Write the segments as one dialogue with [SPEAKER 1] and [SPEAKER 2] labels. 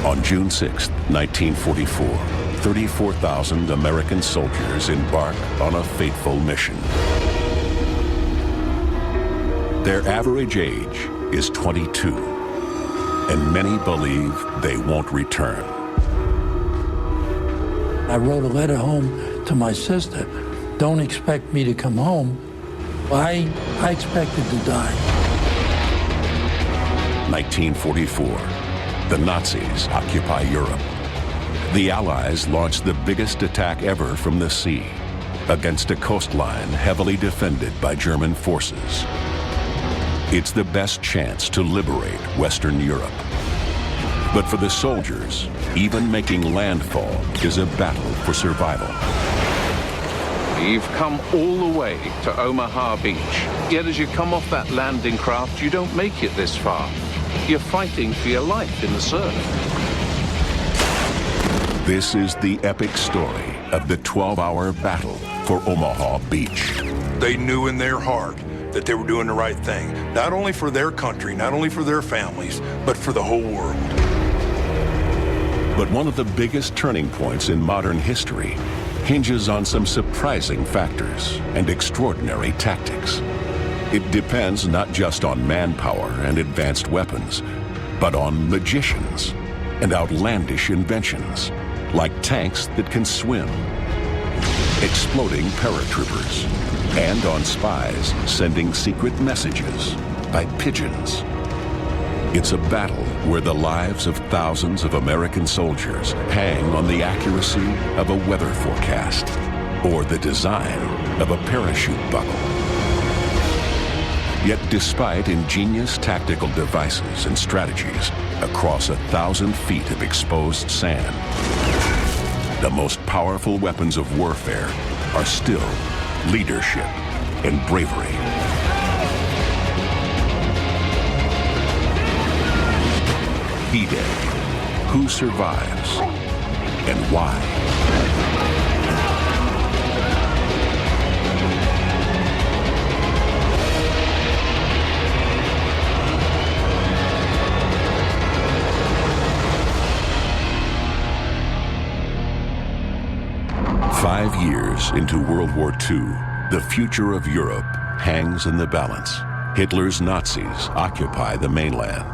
[SPEAKER 1] On June 6, 1944, 34,000 American soldiers embark on a fateful mission. Their average age is 22, and many believe they won't return.
[SPEAKER 2] I wrote a letter home to my sister. Don't expect me to come home. I expected to die.
[SPEAKER 1] 1944, the Nazis occupy Europe. The Allies launch the biggest attack ever from the sea against a coastline heavily defended by German forces. It's the best chance to liberate Western Europe. But for the soldiers, even making landfall is a battle for survival.
[SPEAKER 3] You've come all the way to Omaha Beach. Yet as you come off that landing craft, you don't make it this far. You're fighting for your life in the surf.
[SPEAKER 1] This is the epic story of the 12-hour battle for Omaha Beach.
[SPEAKER 4] They knew in their heart that they were doing the right thing, not only for their country, not only for their families, but for the whole world.
[SPEAKER 1] But one of the biggest turning points in modern history hinges on some surprising factors and extraordinary tactics. It depends not just on manpower and advanced weapons, but on magicians and outlandish inventions, like tanks that can swim, exploding paratroopers, and on spies sending secret messages by pigeons. It's a battle where the lives of thousands of American soldiers hang on the accuracy of a weather forecast or the design of a parachute buckle. Yet despite ingenious tactical devices and strategies across 1,000 feet of exposed sand, the most powerful weapons of warfare are still leadership and bravery. D-Day. Who survives and why? Five years into World War II, the future of Europe hangs in the balance. Hitler's Nazis occupy the mainland.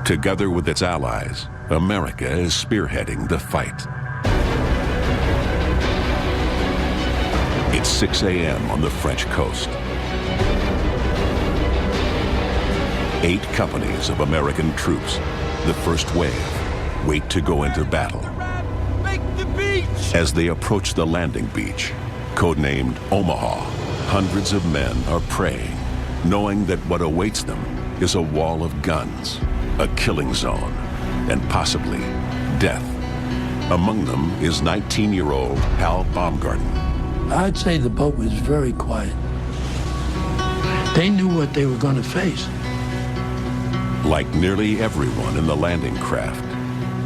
[SPEAKER 1] Together with its allies, America is spearheading the fight. It's 6 a.m. on the French coast. 8 companies of American troops, the first wave, wait to go into battle. As they approach the landing beach, codenamed Omaha, hundreds of men are praying, knowing that what awaits them is a wall of guns, a killing zone, and possibly death. Among them is 19-year-old Hal Baumgarten.
[SPEAKER 2] I'd say the boat was very quiet. They knew what they were going to face.
[SPEAKER 1] Like nearly everyone in the landing craft,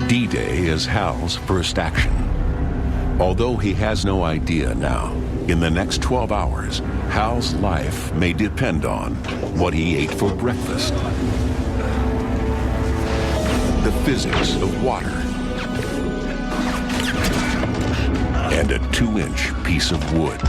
[SPEAKER 1] D-Day is Hal's first action. Although he has no idea now, in the next 12 hours, Hal's life may depend on what he ate for breakfast. The physics of water, and a 2-inch piece of wood.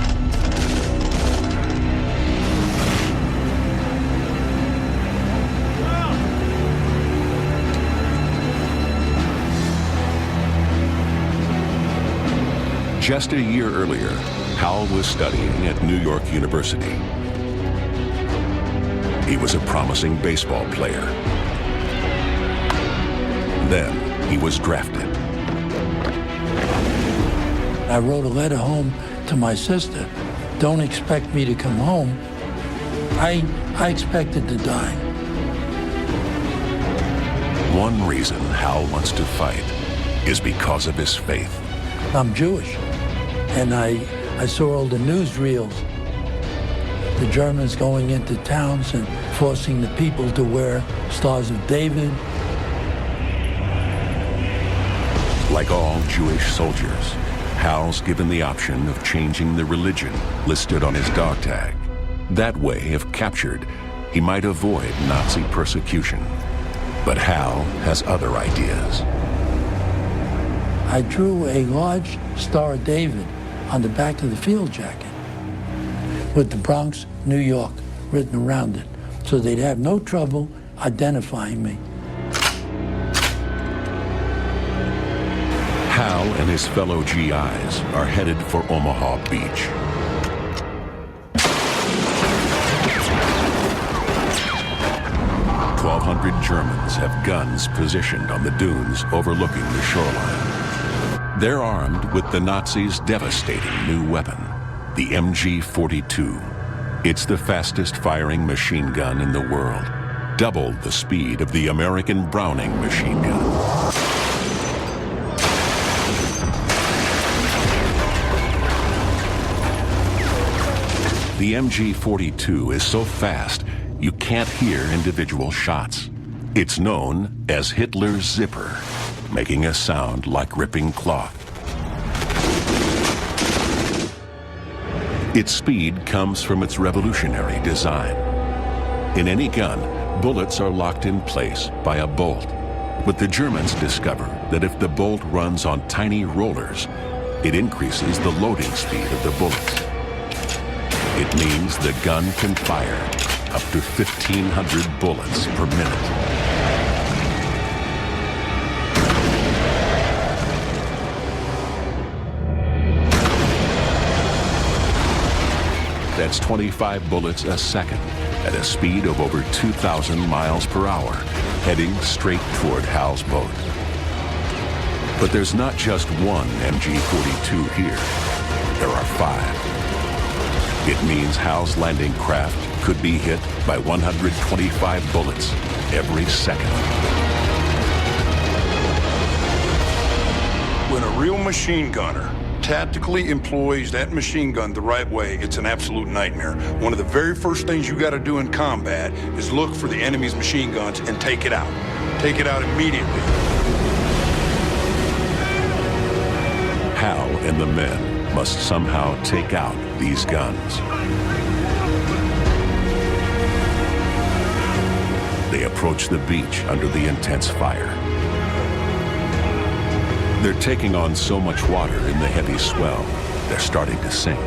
[SPEAKER 1] Just a year earlier, Hal was studying at New York University. He was a promising baseball player. Then he was drafted.
[SPEAKER 2] I wrote a letter home to my sister. Don't expect me to come home. I expected to die.
[SPEAKER 1] One reason Hal wants to fight is because of his faith.
[SPEAKER 2] I'm Jewish, and I saw all the newsreels. The Germans going into towns and forcing the people to wear Stars of David.
[SPEAKER 1] Like all Jewish soldiers, Hal's given the option of changing the religion listed on his dog tag. That way, if captured, he might avoid Nazi persecution. But Hal has other ideas.
[SPEAKER 2] I drew a large Star of David on the back of the field jacket with the Bronx, New York written around it, so they'd have no trouble identifying me.
[SPEAKER 1] Hal and his fellow GIs are headed for Omaha Beach. Germans have guns positioned on the dunes overlooking the shoreline. They're armed with the Nazis' devastating new weapon, the MG-42. It's the fastest firing machine gun in the world, double the speed of the American Browning machine gun. The MG-42 is so fast, you can't hear individual shots. It's known as Hitler's zipper, making a sound like ripping cloth. Its speed comes from its revolutionary design. In any gun, bullets are locked in place by a bolt. But the Germans discover that if the bolt runs on tiny rollers, it increases the loading speed of the bullets. It means the gun can fire up to 1,500 bullets per minute. That's 25 bullets a second at a speed of over 2,000 miles per hour, heading straight toward Hal's boat. But there's not just one MG-42 here. There are 5. It means Hal's landing craft could be hit by 125 bullets every second.
[SPEAKER 4] When a real machine gunner tactically employs that machine gun the right way, it's an absolute nightmare. One of the very first things you got to do in combat is look for the enemy's machine guns and take it out. Take it out immediately.
[SPEAKER 1] Hal and the men must somehow take out these guns. They approach the beach under the intense fire. They're taking on so much water in the heavy swell, they're starting to sink.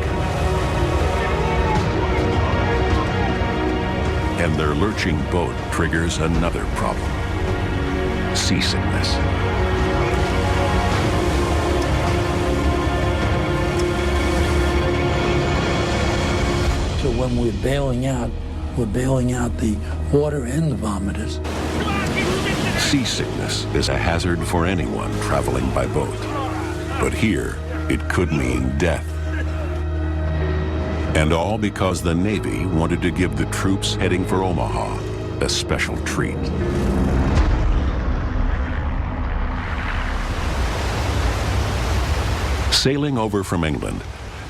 [SPEAKER 1] And their lurching boat triggers another problem: seasickness.
[SPEAKER 2] So when we're bailing out the water and the vomiters.
[SPEAKER 1] Seasickness is a hazard for anyone traveling by boat. But here, it could mean death. And all because the Navy wanted to give the troops heading for Omaha a special treat. Sailing over from England,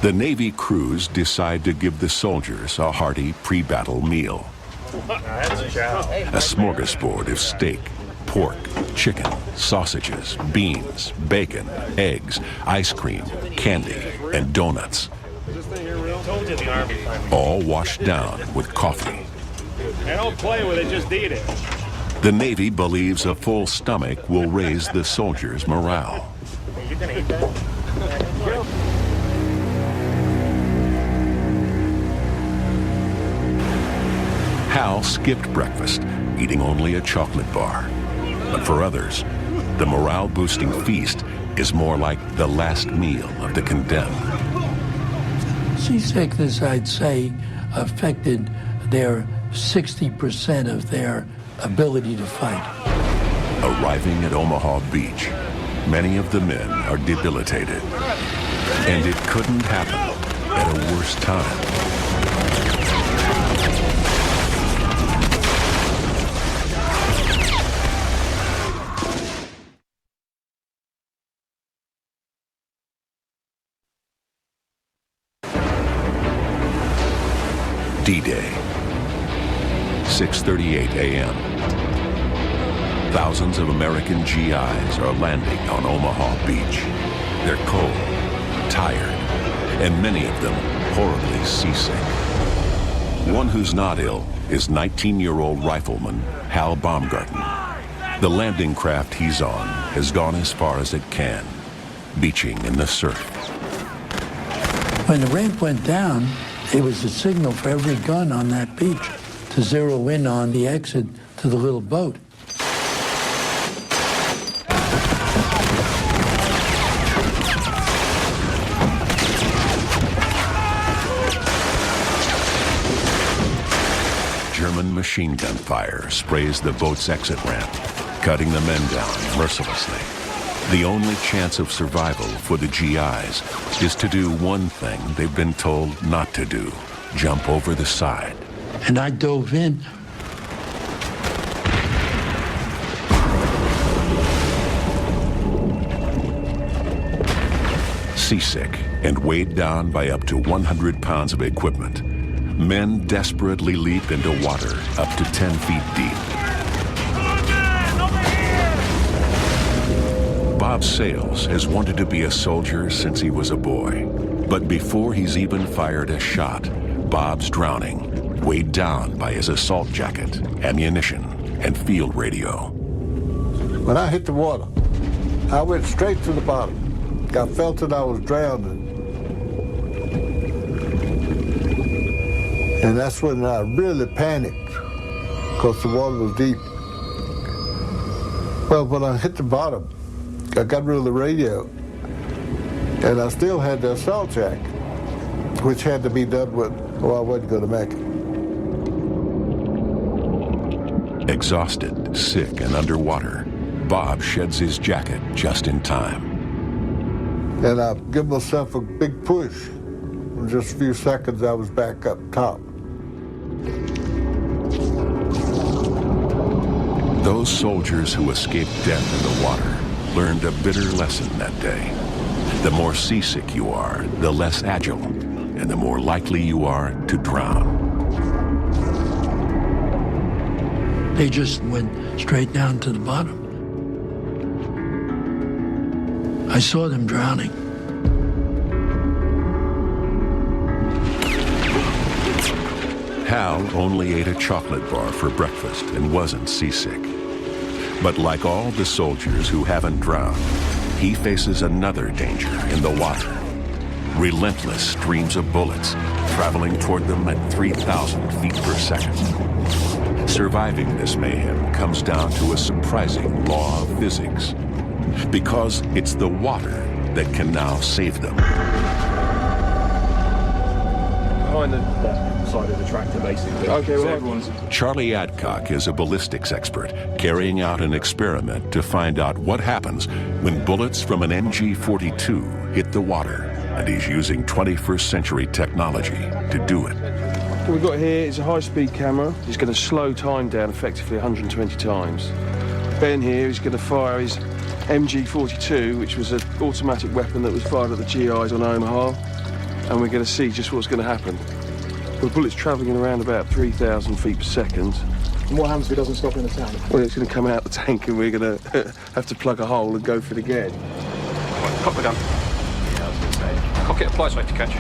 [SPEAKER 1] the Navy crews decide to give the soldiers a hearty pre-battle meal. A smorgasbord of steak, pork, chicken, sausages, beans, bacon, eggs, ice cream, candy, and donuts. All washed down with coffee.
[SPEAKER 5] And don't play with it, just eat it.
[SPEAKER 1] The Navy believes a full stomach will raise the soldiers' morale.
[SPEAKER 5] You gonna eat that?
[SPEAKER 1] Hal skipped breakfast, eating only a chocolate bar. But for others, the morale-boosting feast is more like the last meal of the condemned.
[SPEAKER 2] Seasickness, I'd say, affected their 60% of their ability to fight.
[SPEAKER 1] Arriving at Omaha Beach, many of the men are debilitated. And it couldn't happen at a worse time. D-Day, 6:38 a.m. Thousands of American GIs are landing on Omaha Beach. They're cold, tired, and many of them horribly seasick. One who's not ill is 19-year-old rifleman Hal Baumgarten. The landing craft he's on has gone as far as it can. beaching in the surf.
[SPEAKER 2] When the ramp went down, it was a signal for every gun on that beach to zero in on the exit to the little boat.
[SPEAKER 1] German machine gun fire sprays the boat's exit ramp, cutting the men down mercilessly. The only chance of survival for the GIs is to do one thing they've been told not to do: jump over the side.
[SPEAKER 2] And I dove in.
[SPEAKER 1] Seasick and weighed down by up to 100 pounds of equipment, men desperately leap into water up to 10 feet deep. Bob Sales has wanted to be a soldier since he was a boy. But before he's even fired a shot, Bob's drowning, weighed down by his assault jacket, ammunition, and field radio.
[SPEAKER 6] When I hit the water, I went straight to the bottom. I felt that I was drowning. And that's when I really panicked, because the water was deep. Well, when I hit the bottom, I got rid of the radio, and I still had the assault jacket, which had to be done with, or I wasn't going to make it.
[SPEAKER 1] Exhausted, sick, and underwater, Bob sheds his jacket just in time.
[SPEAKER 6] And I give myself a big push. In just a few seconds, I was back up top.
[SPEAKER 1] Those soldiers who escaped death in the water learned a bitter lesson that day. The more seasick you are, the less agile, and the more likely you are to drown.
[SPEAKER 2] They just went straight down to the bottom. I saw them drowning.
[SPEAKER 1] Hal only ate a chocolate bar for breakfast and wasn't seasick. But like all the soldiers who haven't drowned, he faces another danger in the water. Relentless streams of bullets traveling toward them at 3,000 feet per second. Surviving this mayhem comes down to a surprising law of physics, because it's the water that can now save them.
[SPEAKER 5] Behind the side of the tractor, basically. Okay, so everyone's...
[SPEAKER 1] Charlie Adcock is a ballistics expert carrying out an experiment to find out what happens when bullets from an MG-42 hit the water, and he's using 21st century technology to do it.
[SPEAKER 7] What we've got here is a high-speed camera. It's going to slow time down effectively 120 times. Ben here is going to fire his MG-42, which was an automatic weapon that was fired at the GIs on Omaha, and we're going to see just what's going to happen. The bullet's travelling around about 3,000 feet per second.
[SPEAKER 5] And what happens if it doesn't stop in the tank?
[SPEAKER 7] Well, it's going to come out the tank, and we're going to have to plug a hole and go for it again.
[SPEAKER 5] Right, cock the gun. Yeah, I was going to say. Cock it, apply safety catch.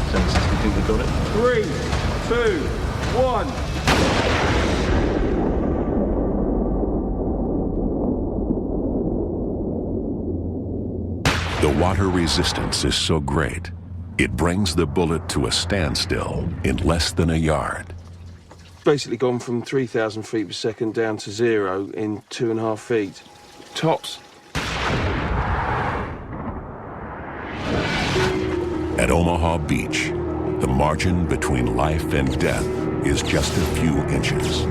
[SPEAKER 5] Sensors completely got it. 3, 2, 1.
[SPEAKER 1] The water resistance is so great, it brings the bullet to a standstill in less than a yard.
[SPEAKER 7] Basically gone from 3,000 feet per second down to 0 in 2.5 feet. Tops.
[SPEAKER 1] At Omaha Beach, the margin between life and death is just a few inches.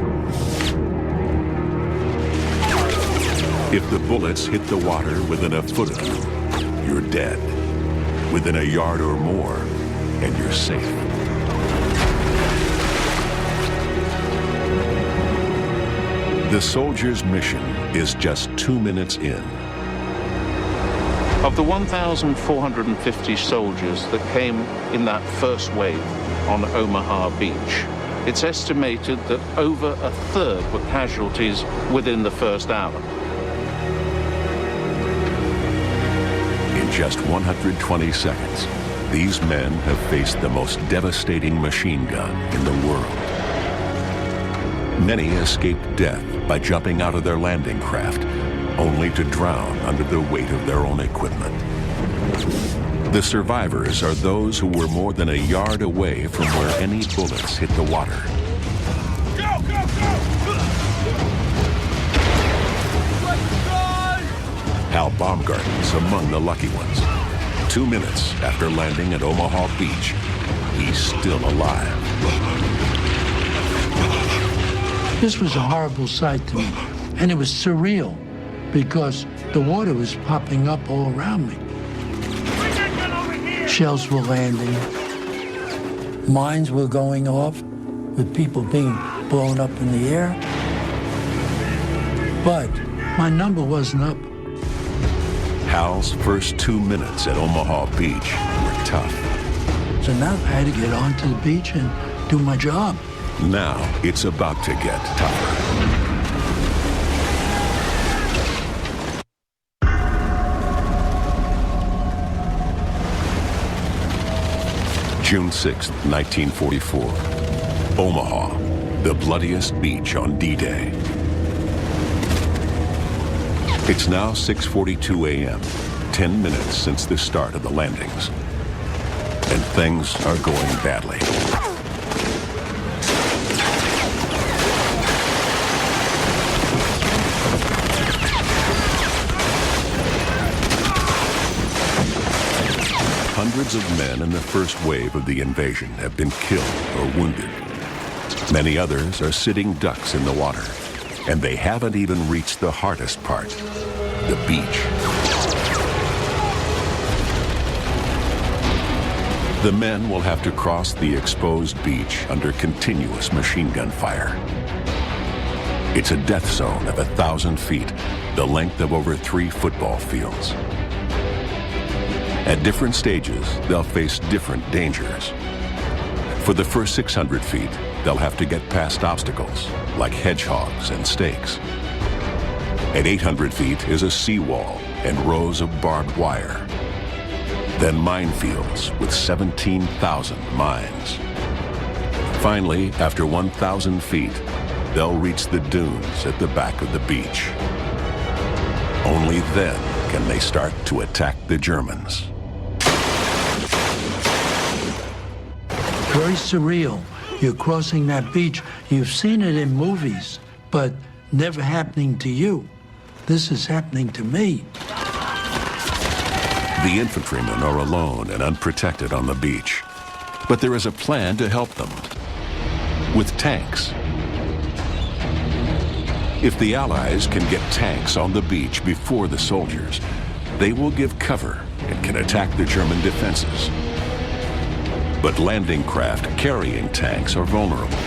[SPEAKER 1] If the bullets hit the water within a foot of you, you're dead. Within a yard or more, and you're safe. The soldier's mission is just 2 minutes in.
[SPEAKER 3] Of the 1,450 soldiers that came in that first wave on Omaha Beach, it's estimated that over a third were casualties within the first hour.
[SPEAKER 1] In just 120 seconds, these men have faced the most devastating machine gun in the world. Many escaped death by jumping out of their landing craft, only to drown under the weight of their own equipment. The survivors are those who were more than a yard away from where any bullets hit the water.
[SPEAKER 8] Go, go, go!
[SPEAKER 1] Hal Baumgarten's among the lucky ones. 2 minutes after landing at Omaha Beach, he's still alive.
[SPEAKER 2] This was a horrible sight to me, and it was surreal because the water was popping up all around me. Shells were landing, mines were going off with people being blown up in the air. But my number wasn't up.
[SPEAKER 1] Hal's first 2 minutes at Omaha Beach were tough.
[SPEAKER 2] So now I had to get onto the beach and do my job.
[SPEAKER 1] Now it's about to get tougher. June 6, 1944. Omaha, the bloodiest beach on D-Day. It's now 6:42 a.m., 10 minutes since the start of the landings. And things are going badly. Hundreds of men in the first wave of the invasion have been killed or wounded. Many others are sitting ducks in the water, and they haven't even reached the hardest part, the beach. The men will have to cross the exposed beach under continuous machine gun fire. It's a death zone of 1,000 feet, the length of over 3 football fields. At different stages, they'll face different dangers. For the first 600 feet, they'll have to get past obstacles like hedgehogs and snakes. At 800 feet is a seawall and rows of barbed wire. Then minefields with 17,000 mines. Finally, after 1,000 feet, they'll reach the dunes at the back of the beach. Only then can they start to attack the Germans.
[SPEAKER 2] Very surreal. You're crossing that beach. You've seen it in movies, but never happening to you. This is happening to me.
[SPEAKER 1] The infantrymen are alone and unprotected on the beach, but there is a plan to help them with tanks. If the Allies can get tanks on the beach before the soldiers, they will give cover and can attack the German defenses. But landing craft carrying tanks are vulnerable.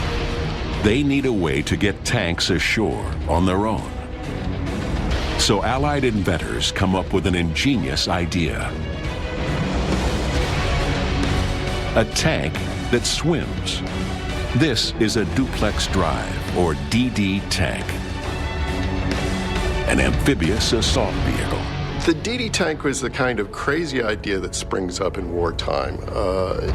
[SPEAKER 1] They need a way to get tanks ashore on their own. So Allied inventors come up with an ingenious idea. A tank that swims. This is a duplex drive, or DD tank. An amphibious assault vehicle.
[SPEAKER 9] The DD tank was the kind of crazy idea that springs up in wartime.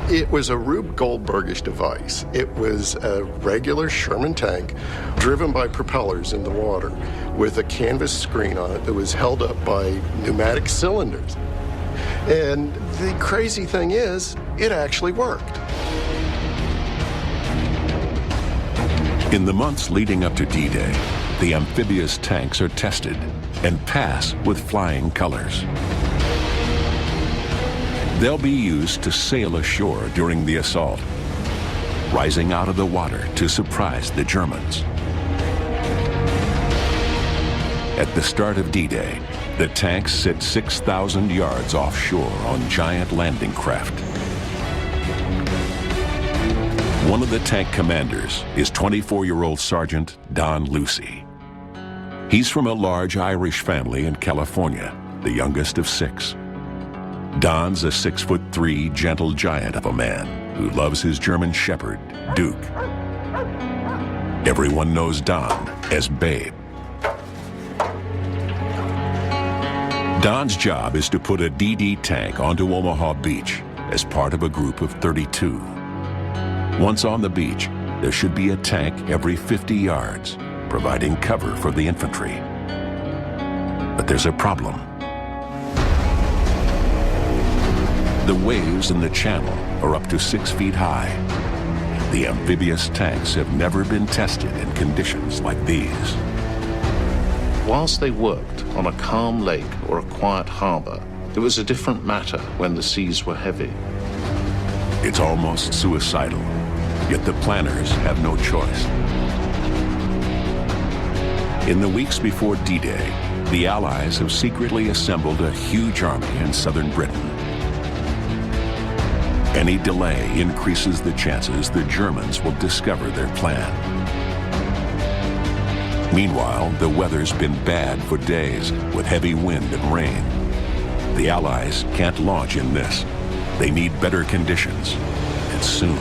[SPEAKER 9] It was a Rube Goldbergish device. It was a regular Sherman tank driven by propellers in the water with a canvas screen on it that was held up by pneumatic cylinders. And the crazy thing is, it actually worked.
[SPEAKER 1] In the months leading up to D-Day, the amphibious tanks are tested and pass with flying colors. They'll be used to sail ashore during the assault, rising out of the water to surprise the Germans. At the start of D-Day, the tanks sit 6,000 yards offshore on giant landing craft. One of the tank commanders is 24-year-old Sergeant Don Lucy. He's from a large Irish family in California, the youngest of 6. Don's a 6'3" gentle giant of a man who loves his German Shepherd, Duke. Everyone knows Don as Babe. Don's job is to put a DD tank onto Omaha Beach as part of a group of 32. Once on the beach, there should be a tank every 50 yards, providing cover for the infantry. But there's a problem. The waves in the channel are up to 6 feet high. The amphibious tanks have never been tested in conditions like these.
[SPEAKER 3] Whilst they worked on a calm lake or a quiet harbor, it was a different matter when the seas were heavy.
[SPEAKER 1] It's almost suicidal, yet the planners have no choice. In the weeks before D-Day, the Allies have secretly assembled a huge army in southern Britain. Any delay increases the chances the Germans will discover their plan. Meanwhile, the weather's been bad for days with heavy wind and rain. The Allies can't launch in this. They need better conditions, and soon.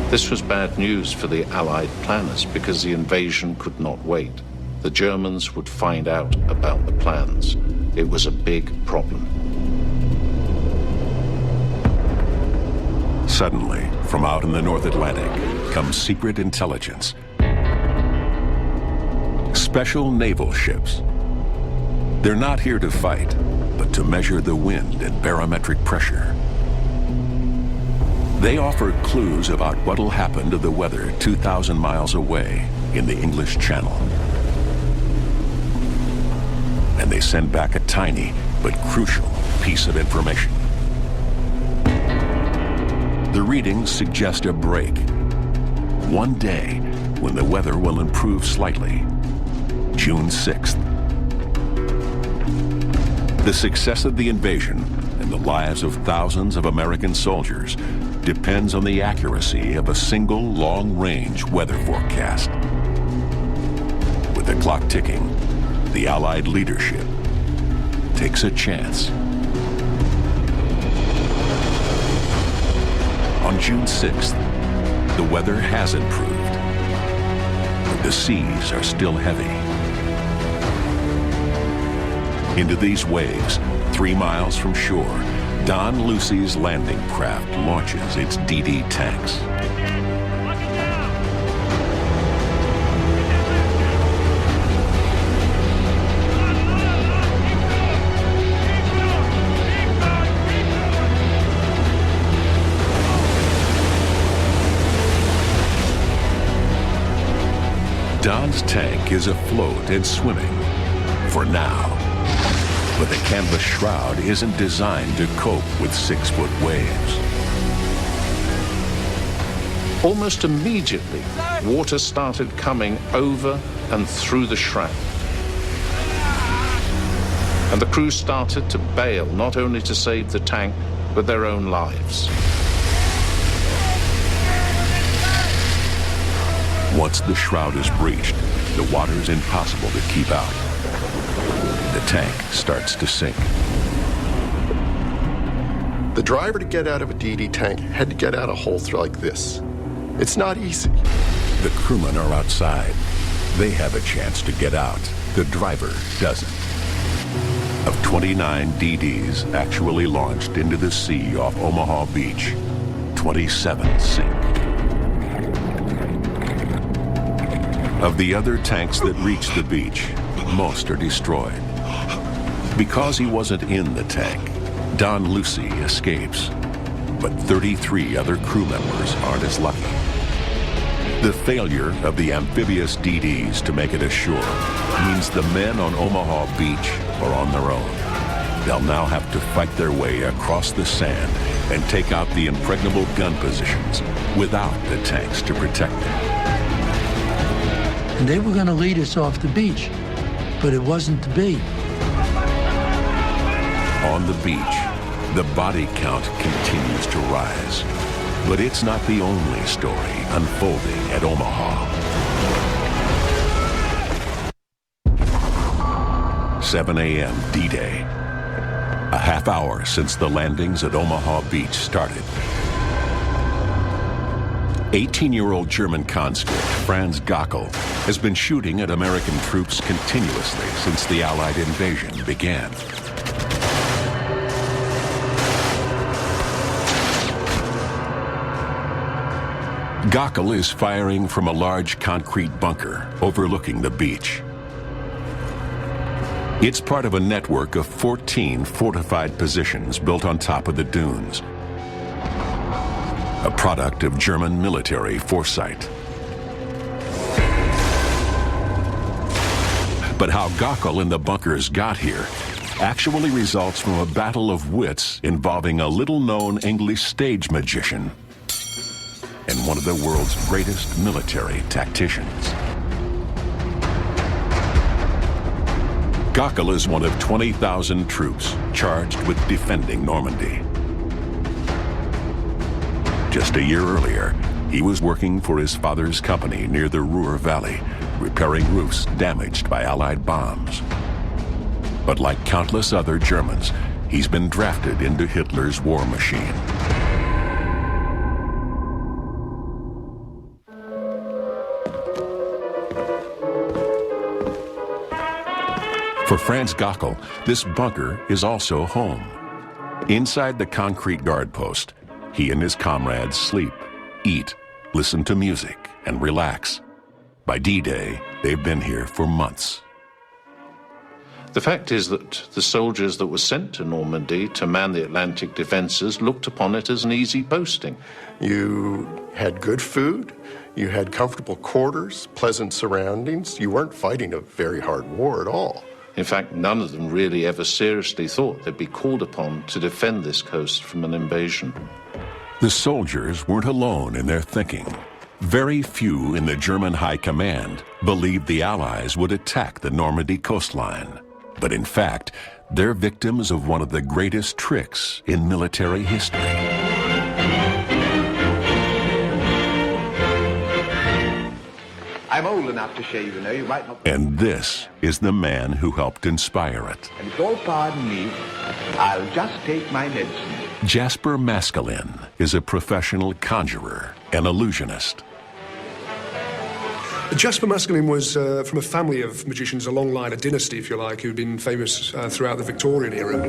[SPEAKER 3] This was bad news for the Allied planners because the invasion could not wait. The Germans would find out about the plans. It was a big problem.
[SPEAKER 1] Suddenly, from out in the North Atlantic, comes secret intelligence. Special naval ships. They're not here to fight, but to measure the wind and barometric pressure. They offer clues about what'll happen to the weather 2,000 miles away in the English Channel. And they send back a tiny but crucial piece of information. The readings suggest a break. One day when the weather will improve slightly. June 6th. The success of the invasion and the lives of thousands of American soldiers depends on the accuracy of a single long-range weather forecast. With the clock ticking, the Allied leadership takes a chance. On June 6th, the weather has improved, but the seas are still heavy. Into these waves, 3 miles from shore, Don Lucy's landing craft launches its DD tanks. Don's tank is afloat and swimming, for now. But the canvas shroud isn't designed to cope with 6-foot waves.
[SPEAKER 3] Almost immediately, water started coming over and through the shroud. And the crew started to bail, not only to save the tank, but their own lives.
[SPEAKER 1] Once the shroud is breached, the water's impossible to keep out. The tank starts to sink.
[SPEAKER 9] The driver to get out of a DD tank had to get out a hole like this. It's not easy.
[SPEAKER 1] The crewmen are outside. They have a chance to get out. The driver doesn't. Of 29 DDs actually launched into the sea off Omaha Beach, 27 sink. Of the other tanks that reach the beach, most are destroyed. Because he wasn't in the tank, Don Lucy escapes. But 33 other crew members aren't as lucky. The failure of the amphibious DDs to make it ashore means the men on Omaha Beach are on their own. They'll now have to fight their way across the sand and take out the impregnable gun positions without the tanks to protect them.
[SPEAKER 2] And they were going to lead us off the beach, but it wasn't to be.
[SPEAKER 1] On the beach, the body count continues to rise. But it's not the only story unfolding at Omaha. 7 a.m. D-Day. A half hour since the landings at Omaha Beach started. 18-year-old German conscript Franz Gockel has been shooting at American troops continuously since the Allied invasion began. Gockel is firing from a large concrete bunker overlooking the beach. It's part of a network of 14 fortified positions built on top of the dunes, a product of German military foresight. But how Gockel and the bunkers got here actually results from a battle of wits involving a little-known English stage magician and one of the world's greatest military tacticians. Gockel is one of 20,000 troops charged with defending Normandy. Just a year earlier, he was working for his father's company near the Ruhr Valley, repairing roofs damaged by Allied bombs. But like countless other Germans, he's been drafted into Hitler's war machine. For Franz Gockel, this bunker is also home. Inside the concrete guard post, he and his comrades sleep, eat, listen to music, and relax. By D-Day, they've been here for months.
[SPEAKER 3] The fact is that the soldiers that were sent to Normandy to man the Atlantic defenses looked upon it as an easy posting.
[SPEAKER 9] You had good food, you had comfortable quarters, pleasant surroundings. You weren't fighting a very hard war at all.
[SPEAKER 3] In fact, none of them really ever seriously thought they'd be called upon to defend this coast from an invasion.
[SPEAKER 1] The soldiers weren't alone in their thinking. Very few in the German High Command believed the Allies would attack the Normandy coastline. But in fact, they're victims of one of the greatest tricks in military history.
[SPEAKER 10] I'm old enough to shave, you know. You might not.
[SPEAKER 1] And this is the man who helped inspire it.
[SPEAKER 10] And if you'll pardon me, I'll just take my medicine.
[SPEAKER 1] Jasper Maskelyne is a professional conjurer and illusionist.
[SPEAKER 11] Jasper Maskelyne was from a family of magicians, a long line, a dynasty, if you like, who'd been famous throughout the Victorian era.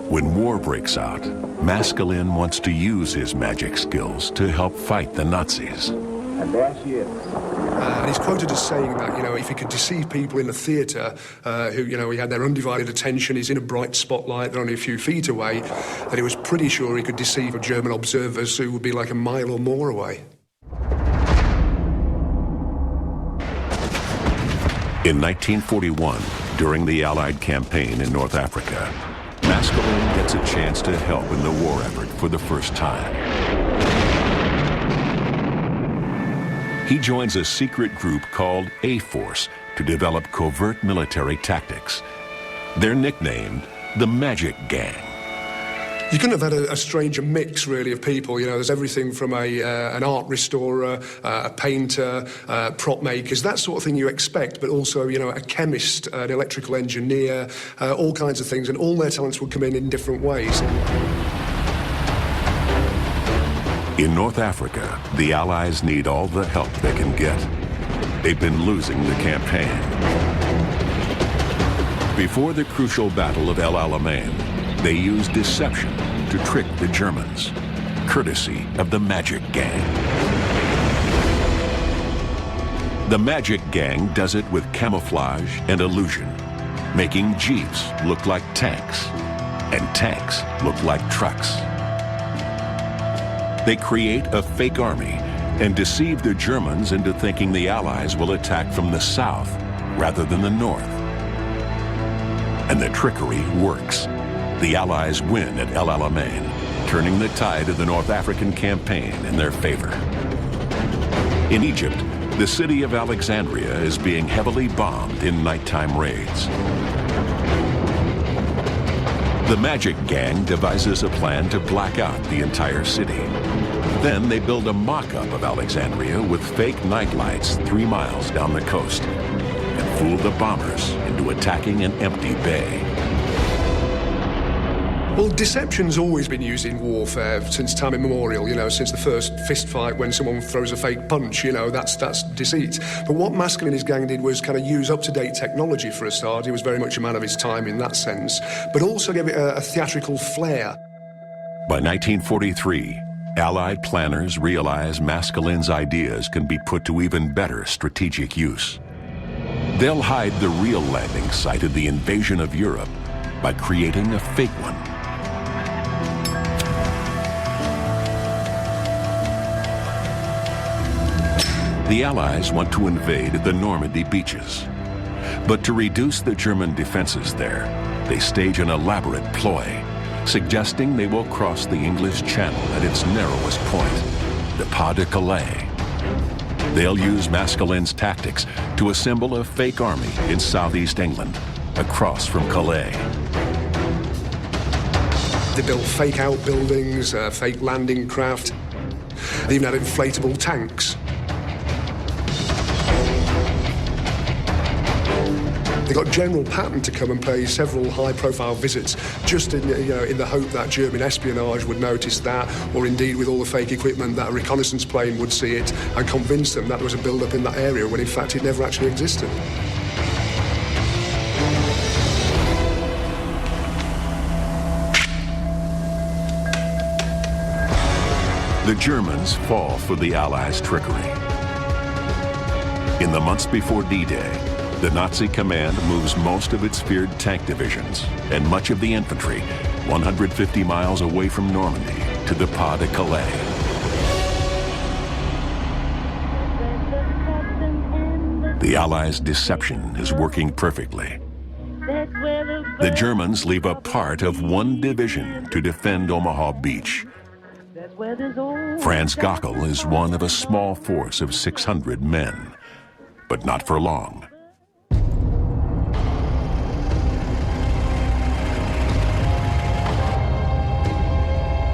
[SPEAKER 1] When war breaks out, Maskelyne wants to use his magic skills to help fight the Nazis.
[SPEAKER 10] And there she is.
[SPEAKER 11] And he's quoted as saying that, you know, if he could deceive people in the theatre who, you know, he had their undivided attention, he's in a bright spotlight, they're only a few feet away, that he was pretty sure he could deceive German observers who would be like a mile or more away.
[SPEAKER 1] In 1941, during the Allied campaign in North Africa, Maskelyne gets a chance to help in the war effort for the first time. He joins a secret group called A-Force to develop covert military tactics. They're nicknamed the Magic Gang.
[SPEAKER 11] You couldn't have had a stranger mix, really, of people. You know, there's everything from an art restorer, a painter, prop makers, that sort of thing you expect, but also, you know, a chemist, an electrical engineer, all kinds of things, and all their talents would come in different ways.
[SPEAKER 1] In North Africa, the Allies need all the help they can get. They've been losing the campaign. Before the crucial Battle of El Alamein, they used deception to trick the Germans, courtesy of the Magic Gang. The Magic Gang does it with camouflage and illusion, making jeeps look like tanks and tanks look like trucks. They create a fake army and deceive the Germans into thinking the Allies will attack from the south rather than the north. And the trickery works. The Allies win at El Alamein, turning the tide of the North African campaign in their favor. In Egypt, the city of Alexandria is being heavily bombed in nighttime raids. The Magic Gang devises a plan to black out the entire city. Then they build a mock-up of Alexandria with fake nightlights 3 miles down the coast and fool the bombers into attacking an empty bay.
[SPEAKER 11] Well, deception's always been used in warfare since time immemorial, you know, since the first fist fight when someone throws a fake punch, you know, that's deceit. But what Maskelyne and his gang did was kind of use up-to-date technology for a start. He was very much a man of his time in that sense, but also gave it a theatrical flair.
[SPEAKER 1] By 1943, Allied planners realize Maskielyne's ideas can be put to even better strategic use. They'll hide the real landing site of the invasion of Europe by creating a fake one. The Allies want to invade the Normandy beaches. But to reduce the German defenses there, they stage an elaborate ploy, suggesting they will cross the English Channel at its narrowest point, the Pas de Calais. They'll use Maskielyne's tactics to assemble a fake army in southeast England, across from Calais.
[SPEAKER 11] They built fake outbuildings, fake landing craft. They even had inflatable tanks. They got General Patton to come and pay several high-profile visits, just in the hope that German espionage would notice that, or indeed with all the fake equipment that a reconnaissance plane would see it and convince them that there was a build-up in that area when in fact it never actually existed.
[SPEAKER 1] The Germans fall for the Allies' trickery. In the months before D-Day, the Nazi command moves most of its feared tank divisions and much of the infantry 150 miles away from Normandy to the Pas de Calais. The Allies' deception is working perfectly. The Germans leave a part of one division to defend Omaha Beach. Franz Gockel is one of a small force of 600 men, but not for long.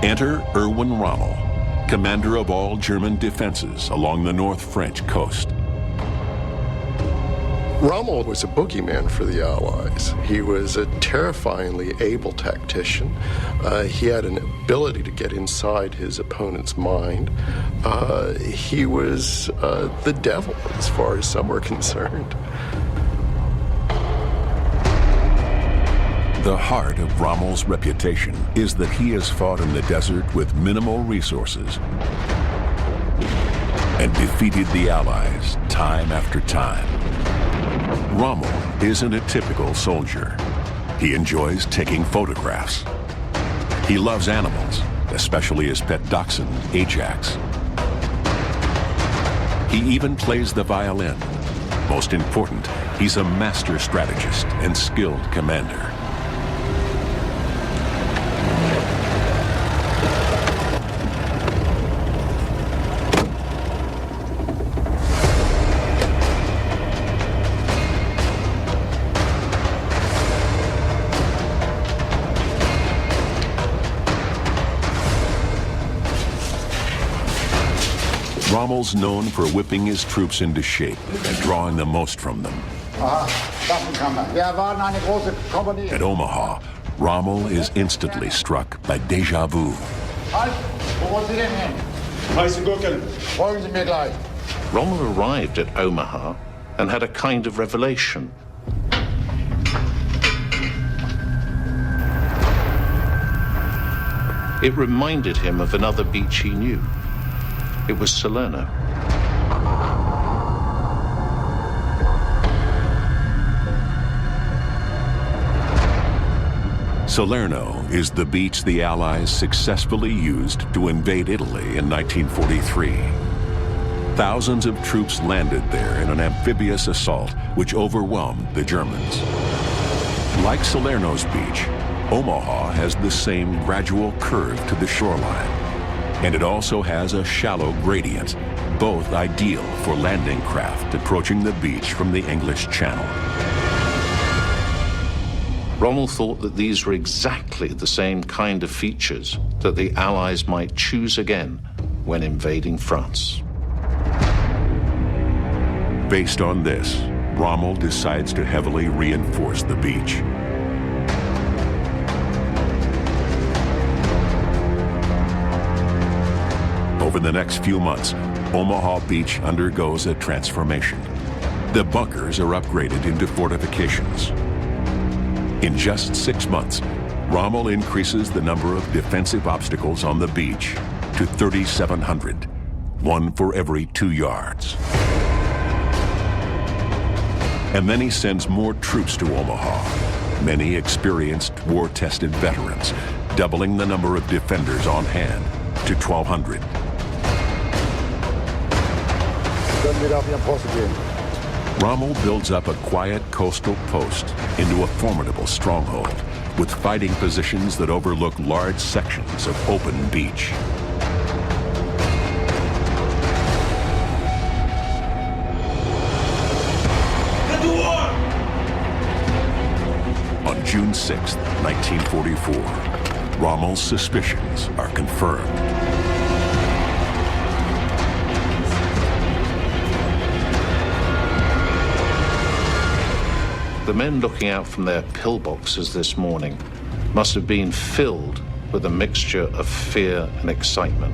[SPEAKER 1] Enter Erwin Rommel, commander of all German defenses along the North French coast.
[SPEAKER 9] Rommel was a boogeyman for the Allies. He was a terrifyingly able tactician. He had an ability to get inside his opponent's mind. He was the devil as far as some were concerned.
[SPEAKER 1] The heart of Rommel's reputation is that he has fought in the desert with minimal resources and defeated the Allies time after time. Rommel isn't a typical soldier. He enjoys taking photographs. He loves animals, especially his pet dachshund, Ajax. He even plays the violin. Most important, he's a master strategist and skilled commander. Rommel's known for whipping his troops into shape and drawing the most from them. At Omaha, Rommel is instantly struck by déjà vu.
[SPEAKER 3] Rommel arrived at Omaha and had a kind of revelation. It reminded him of another beach he knew. It was Salerno.
[SPEAKER 1] Salerno is the beach the Allies successfully used to invade Italy in 1943. Thousands of troops landed there in an amphibious assault which overwhelmed the Germans. Like Salerno's beach, Omaha has the same gradual curve to the shoreline. And it also has a shallow gradient, both ideal for landing craft approaching the beach from the English Channel.
[SPEAKER 3] Rommel thought that these were exactly the same kind of features that the Allies might choose again when invading France.
[SPEAKER 1] Based on this, Rommel decides to heavily reinforce the beach. Over the next few months, Omaha Beach undergoes a transformation. The bunkers are upgraded into fortifications. In just 6 months, Rommel increases the number of defensive obstacles on the beach to 3,700, one for every 2 yards. And then he sends more troops to Omaha, many experienced war-tested veterans, doubling the number of defenders on hand to 1,200. Rommel builds up a quiet coastal post into a formidable stronghold with fighting positions that overlook large sections of open beach. On June 6, 1944, Rommel's suspicions are confirmed.
[SPEAKER 3] The men looking out from their pillboxes this morning must have been filled with a mixture of fear and excitement.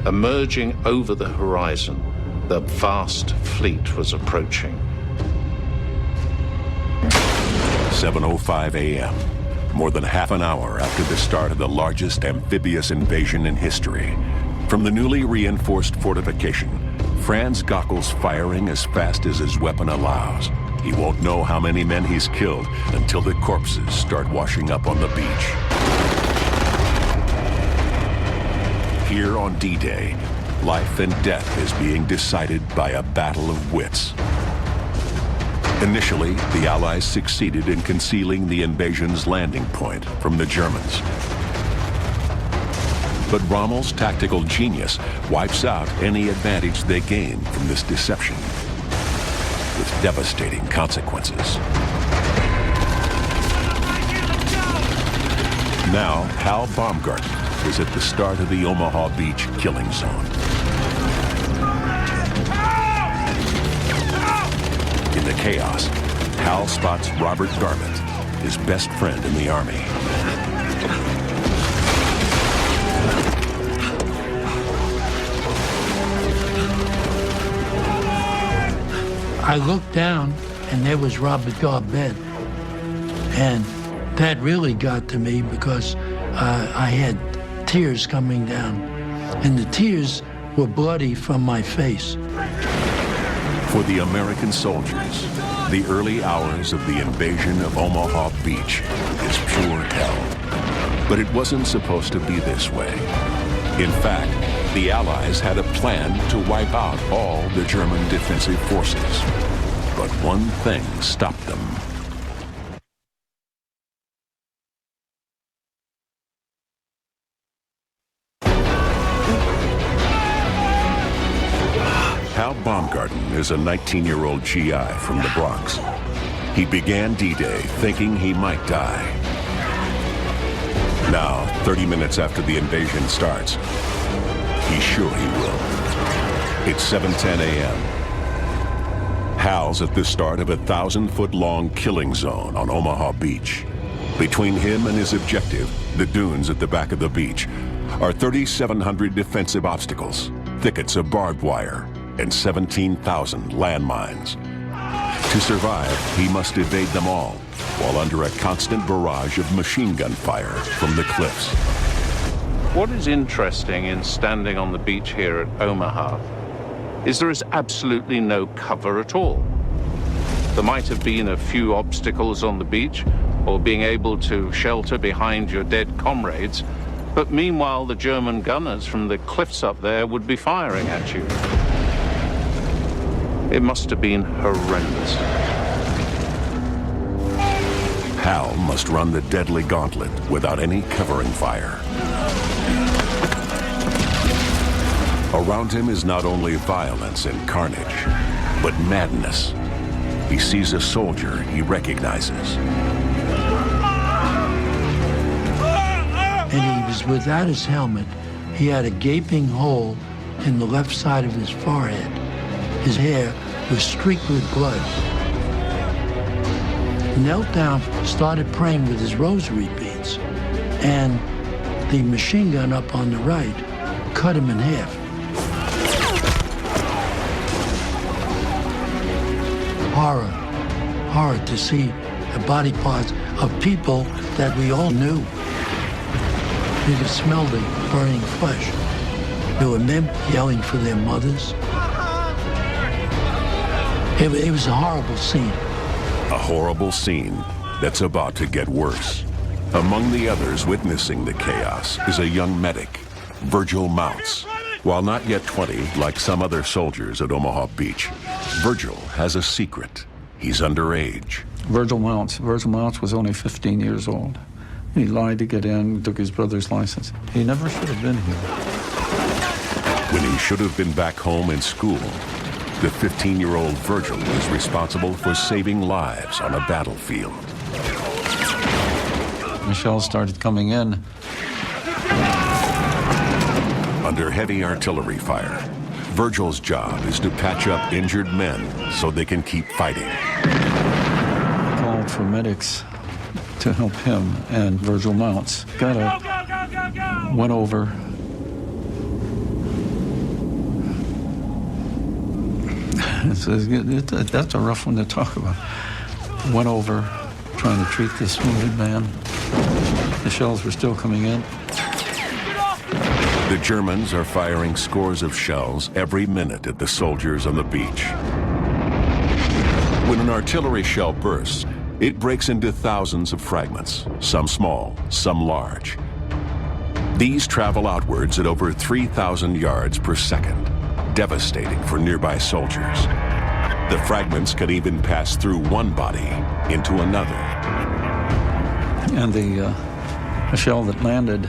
[SPEAKER 3] Emerging over the horizon, the vast fleet was approaching.
[SPEAKER 1] 7:05 a.m., more than half an hour after the start of the largest amphibious invasion in history. From the newly reinforced fortification, Franz Gockel's firing as fast as his weapon allows. He won't know how many men he's killed until the corpses start washing up on the beach. Here on D-Day, life and death is being decided by a battle of wits. Initially, the Allies succeeded in concealing the invasion's landing point from the Germans. But Rommel's tactical genius wipes out any advantage they gain from this deception, with devastating consequences. Now, Hal Baumgarten is at the start of the Omaha Beach killing zone. In the chaos, Hal spots Robert Garbutt, his best friend in the Army.
[SPEAKER 2] I looked down, and there was Robert Garbutt. And that really got to me because I had tears coming down. And the tears were bloody from my face.
[SPEAKER 1] For the American soldiers, the early hours of the invasion of Omaha Beach is pure hell. But it wasn't supposed to be this way. In fact, the Allies had a plan to wipe out all the German defensive forces. But one thing stopped them. Hal Baumgarten is a 19-year-old GI from the Bronx. He began D-Day thinking he might die. Now, 30 minutes after the invasion starts, he's sure he will. It's 7:10 a.m. Hal's at the start of a 1,000-foot-long killing zone on Omaha Beach. Between him and his objective, the dunes at the back of the beach, are 3,700 defensive obstacles, thickets of barbed wire, and 17,000 landmines. To survive, he must evade them all, while under a constant barrage of machine gun fire from the cliffs.
[SPEAKER 3] What is interesting in standing on the beach here at Omaha is there is absolutely no cover at all. There might have been a few obstacles on the beach, or being able to shelter behind your dead comrades, but meanwhile the German gunners from the cliffs up there would be firing at you. It must have been horrendous.
[SPEAKER 1] Hal must run the deadly gauntlet without any covering fire. Around him is not only violence and carnage, but madness. He sees a soldier he recognizes.
[SPEAKER 2] And he was without his helmet. He had a gaping hole in the left side of his forehead. His hair was streaked with blood. Knelt down, started praying with his rosary beads, and the machine gun up on the right cut him in half. Horror to see the body parts of people that we all knew. You could smell the burning flesh. There were men yelling for their mothers. It was a horrible scene.
[SPEAKER 1] A horrible scene that's about to get worse. Among the others witnessing the chaos is a young medic, Virgil Mounts. While not yet 20, like some other soldiers at Omaha Beach, Virgil has a secret. He's underage.
[SPEAKER 12] Virgil Mounts was only 15 years old. He lied to get in, took his brother's license. He never should have been here.
[SPEAKER 1] When he should have been back home in school, the 15-year-old Virgil is responsible for saving lives on a battlefield.
[SPEAKER 12] The shells started coming in.
[SPEAKER 1] Under heavy artillery fire, Virgil's job is to patch up injured men so they can keep fighting.
[SPEAKER 12] He called for medics to help him, and Virgil Mounts got up, went over. That's a rough one to talk about. Went over, trying to treat this wounded man. The shells were still coming in.
[SPEAKER 1] The Germans are firing scores of shells every minute at the soldiers on the beach. When an artillery shell bursts, it breaks into thousands of fragments, some small, some large. These travel outwards at over 3,000 yards per second, devastating for nearby soldiers. The fragments can even pass through one body into another.
[SPEAKER 12] And the shell that landed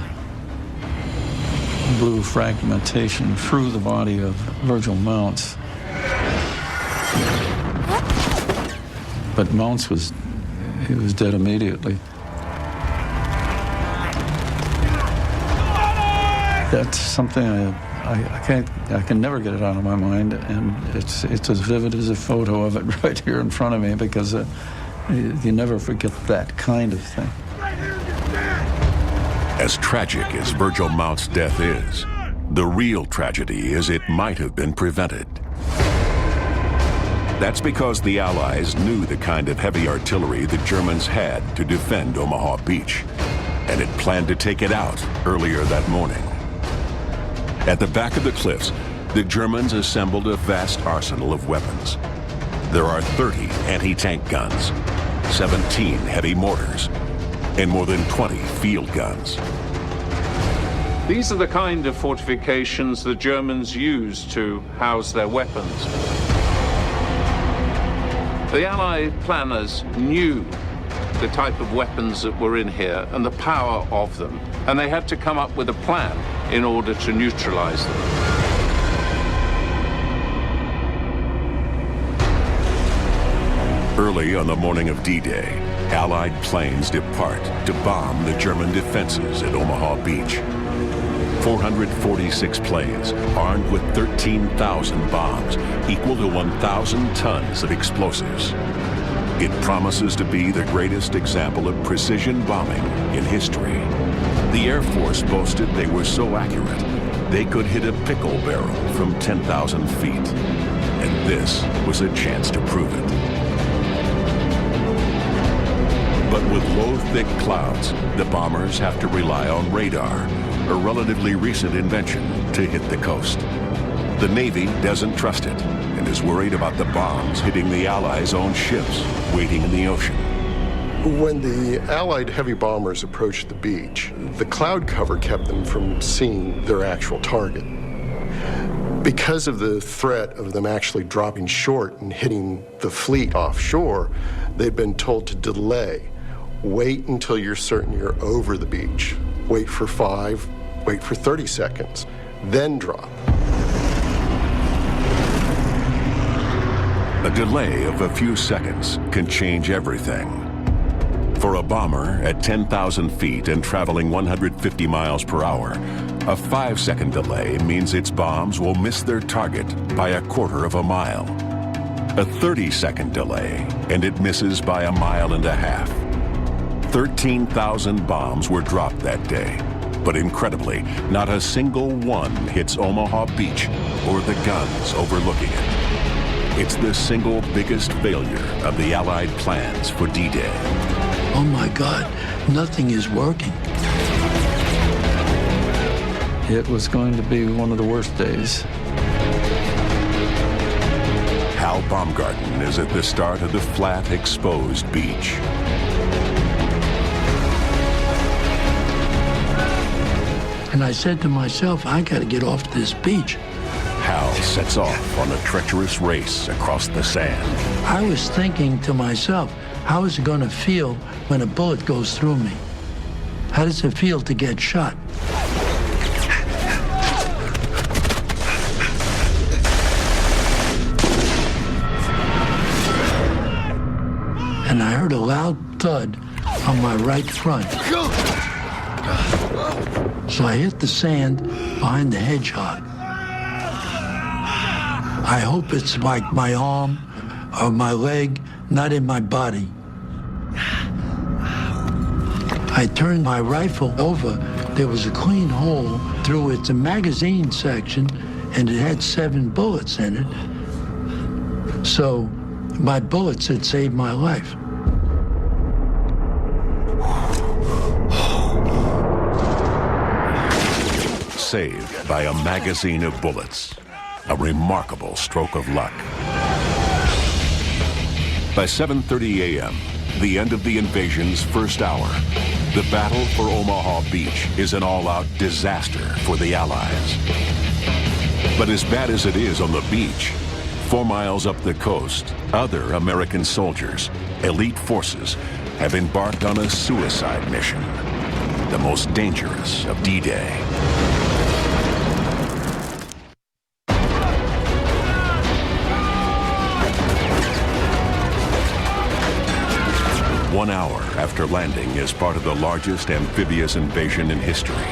[SPEAKER 12] blew fragmentation through the body of Virgil Mounts. But Mounts was dead immediately. That's something I can never get it out of my mind, and it's as vivid as a photo of it right here in front of me, because you never forget that kind of thing.
[SPEAKER 1] As tragic as Virgil Mounts' death is, the real tragedy is it might have been prevented. That's because the Allies knew the kind of heavy artillery the Germans had to defend Omaha Beach, and had planned to take it out earlier that morning. At the back of the cliffs, the Germans assembled a vast arsenal of weapons. There are 30 anti-tank guns, 17 heavy mortars, and more than 20 field guns.
[SPEAKER 3] These are the kind of fortifications the Germans used to house their weapons. The Allied planners knew the type of weapons that were in here and the power of them, and they had to come up with a plan in order to neutralize them.
[SPEAKER 1] Early on the morning of D-Day, Allied planes depart to bomb the German defenses at Omaha Beach. 446 planes, armed with 13,000 bombs, equal to 1,000 tons of explosives. It promises to be the greatest example of precision bombing in history. The Air Force boasted they were so accurate, they could hit a pickle barrel from 10,000 feet. And this was a chance to prove it. But with low, thick clouds, the bombers have to rely on radar, a relatively recent invention, to hit the coast. The Navy doesn't trust it and is worried about the bombs hitting the Allies' own ships waiting in the ocean.
[SPEAKER 9] When the Allied heavy bombers approached the beach, the cloud cover kept them from seeing their actual target. Because of the threat of them actually dropping short and hitting the fleet offshore, they'd been told to delay. Wait until you're certain you're over the beach. Wait for 5, wait for 30 seconds, then drop.
[SPEAKER 1] A delay of a few seconds can change everything. For a bomber at 10,000 feet and traveling 150 miles per hour, a 5-second delay means its bombs will miss their target by a quarter of a mile. A 30-second delay, and it misses by 1.5 miles. 13,000 bombs were dropped that day, but incredibly, not a single one hits Omaha Beach or the guns overlooking it. It's the single biggest failure of the Allied plans for D-Day.
[SPEAKER 2] Oh my God, nothing is working.
[SPEAKER 12] it was going to be one of the worst days.
[SPEAKER 1] Hal Baumgarten is at the start of the flat, exposed beach.
[SPEAKER 2] And I said to myself, I got to get off this beach.
[SPEAKER 1] Hal sets off on a treacherous race across the sand.
[SPEAKER 2] I was thinking to myself, how is it going to feel when a bullet goes through me? How does it feel to get shot? And I heard a loud thud on my right front. So I hit the sand behind the hedgehog. I hope it's like my arm or my leg, not in my body. I turned my rifle over. There was a clean hole through its magazine section, and it had 7 bullets in it. So my bullets had saved my life.
[SPEAKER 1] Saved by a magazine of bullets. A remarkable stroke of luck. By 7:30 a.m., the end of the invasion's first hour, the battle for Omaha Beach is an all-out disaster for the Allies. But as bad as it is on the beach, 4 miles up the coast, other American soldiers, elite forces, have embarked on a suicide mission, the most dangerous of D-Day. One hour after landing as part of the largest amphibious invasion in history,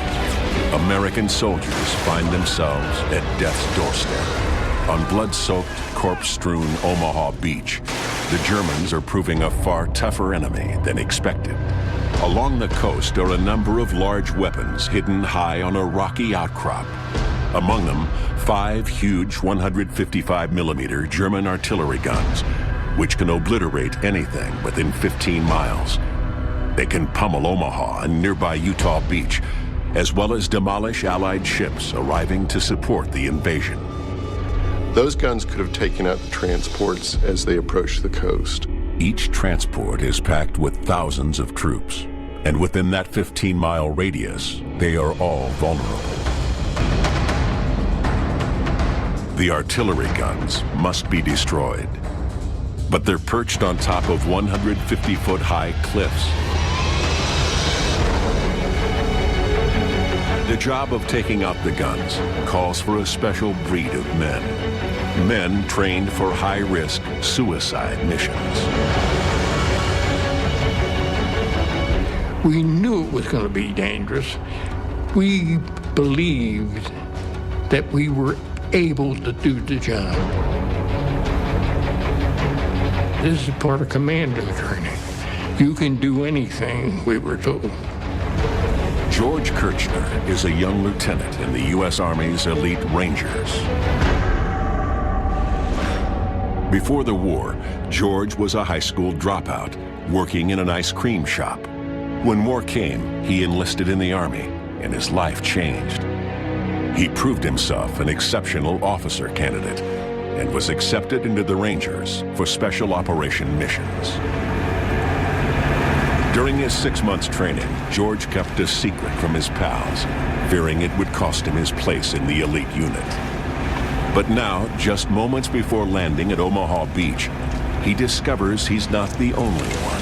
[SPEAKER 1] American soldiers find themselves at death's doorstep. On blood-soaked, corpse-strewn Omaha Beach, the Germans are proving a far tougher enemy than expected. Along the coast are a number of large weapons hidden high on a rocky outcrop. Among them, 5 huge 155mm German artillery guns, which can obliterate anything within 15 miles. They can pummel Omaha and nearby Utah Beach, as well as demolish Allied ships arriving to support the invasion.
[SPEAKER 9] Those guns could have taken out the transports as they approached the coast.
[SPEAKER 1] Each transport is packed with thousands of troops, and within that 15-mile radius, they are all vulnerable. The artillery guns must be destroyed, but they're perched on top of 150-foot-high cliffs. The job of taking out the guns calls for a special breed of men. Men trained for high-risk suicide missions.
[SPEAKER 13] We knew it was going to be dangerous. We believed that we were able to do the job. This is part of commando training. You can do anything, we were told.
[SPEAKER 1] George Kirchner is a young lieutenant in the U.S. Army's elite Rangers. Before the war, George was a high school dropout, working in an ice cream shop. When war came, he enlisted in the Army, and his life changed. He proved himself an exceptional officer candidate and was accepted into the Rangers for special operation missions. During his 6 months training, George kept a secret from his pals, fearing it would cost him his place in the elite unit. But now, just moments before landing at Omaha Beach, he discovers he's not the only one.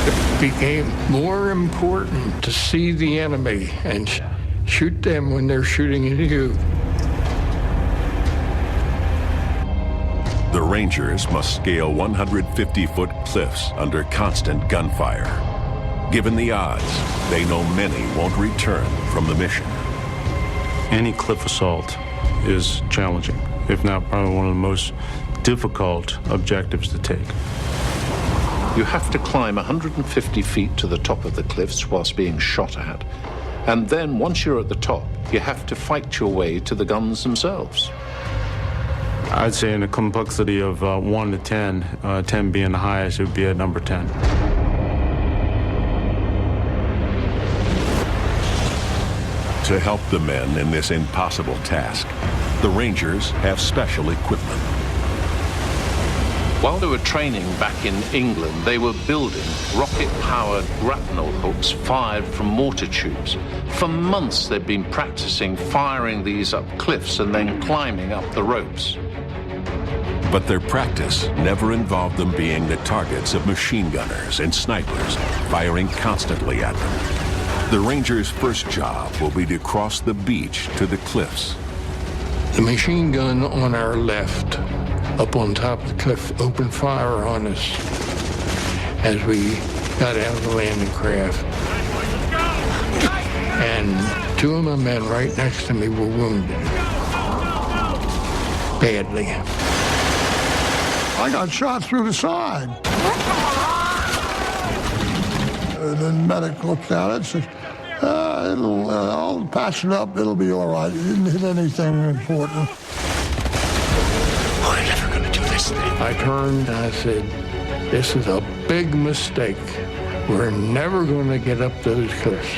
[SPEAKER 13] It became more important to see the enemy and shoot them when they're shooting at you.
[SPEAKER 1] The Rangers must scale 150-foot cliffs under constant gunfire. Given the odds, they know many won't return from the mission.
[SPEAKER 14] Any cliff assault is challenging, if not probably one of the most difficult objectives to take.
[SPEAKER 3] You have to climb 150 feet to the top of the cliffs whilst being shot at. And then once you're at the top, you have to fight your way to the guns themselves.
[SPEAKER 14] I'd say in a complexity of 1 to 10, 10 being the highest, it would be at number 10.
[SPEAKER 1] To help the men in this impossible task, the Rangers have special equipment.
[SPEAKER 3] While they were training back in England, they were building rocket-powered grapnel hooks fired from mortar tubes. For months, they'd been practicing firing these up cliffs and then climbing up the ropes.
[SPEAKER 1] But their practice never involved them being the targets of machine gunners and snipers firing constantly at them. The Rangers' first job will be to cross the beach to the cliffs.
[SPEAKER 13] The machine gun on our left, up on top of the cliff, opened fire on us as we got out of the landing craft. And two of my men right next to me were wounded badly.
[SPEAKER 15] I got shot through the side. And then medic looked at it and said, I'll patch it up, it'll be all right. It didn't hit anything important.
[SPEAKER 13] We're never going to do this thing. I turned and I said, this is a big mistake. We're never going to get up those cliffs.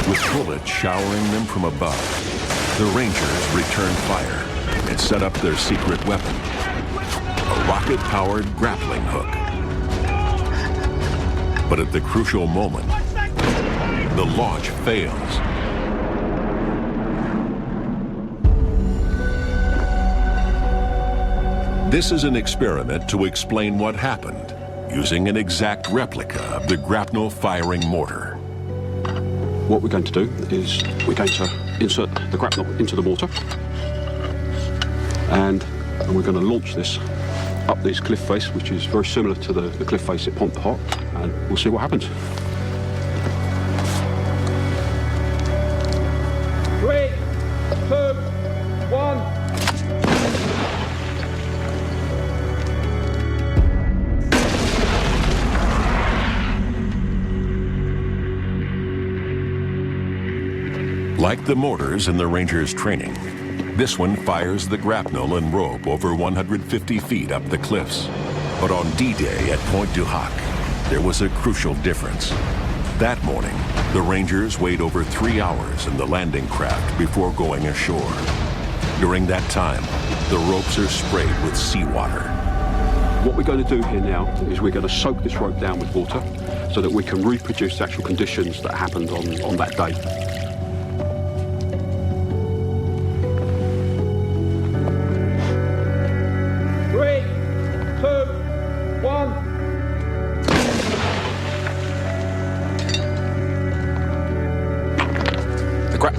[SPEAKER 1] With bullets showering them from above, the Rangers returned fire and set up their secret weapon, a rocket-powered grappling hook. But at the crucial moment, the launch fails. This is an experiment to explain what happened, using an exact replica of the grapnel firing mortar.
[SPEAKER 16] What we're going to do is we're going to insert the grapnel into the mortar, and we're going to launch this up this cliff face, which is very similar to the cliff face at Pont de Hoc, and we'll see what happens.
[SPEAKER 8] 3, 2, 1.
[SPEAKER 1] Like the mortars in the Rangers' training, this one fires the grapnel and rope over 150 feet up the cliffs. But on D-Day at Pont du Hoc, there was a crucial difference. That morning, the Rangers wait over 3 hours in the landing craft before going ashore. During that time, the ropes are sprayed with seawater.
[SPEAKER 16] What we're going to do here now is we're going to soak this rope down with water so that we can reproduce the actual conditions that happened on that day.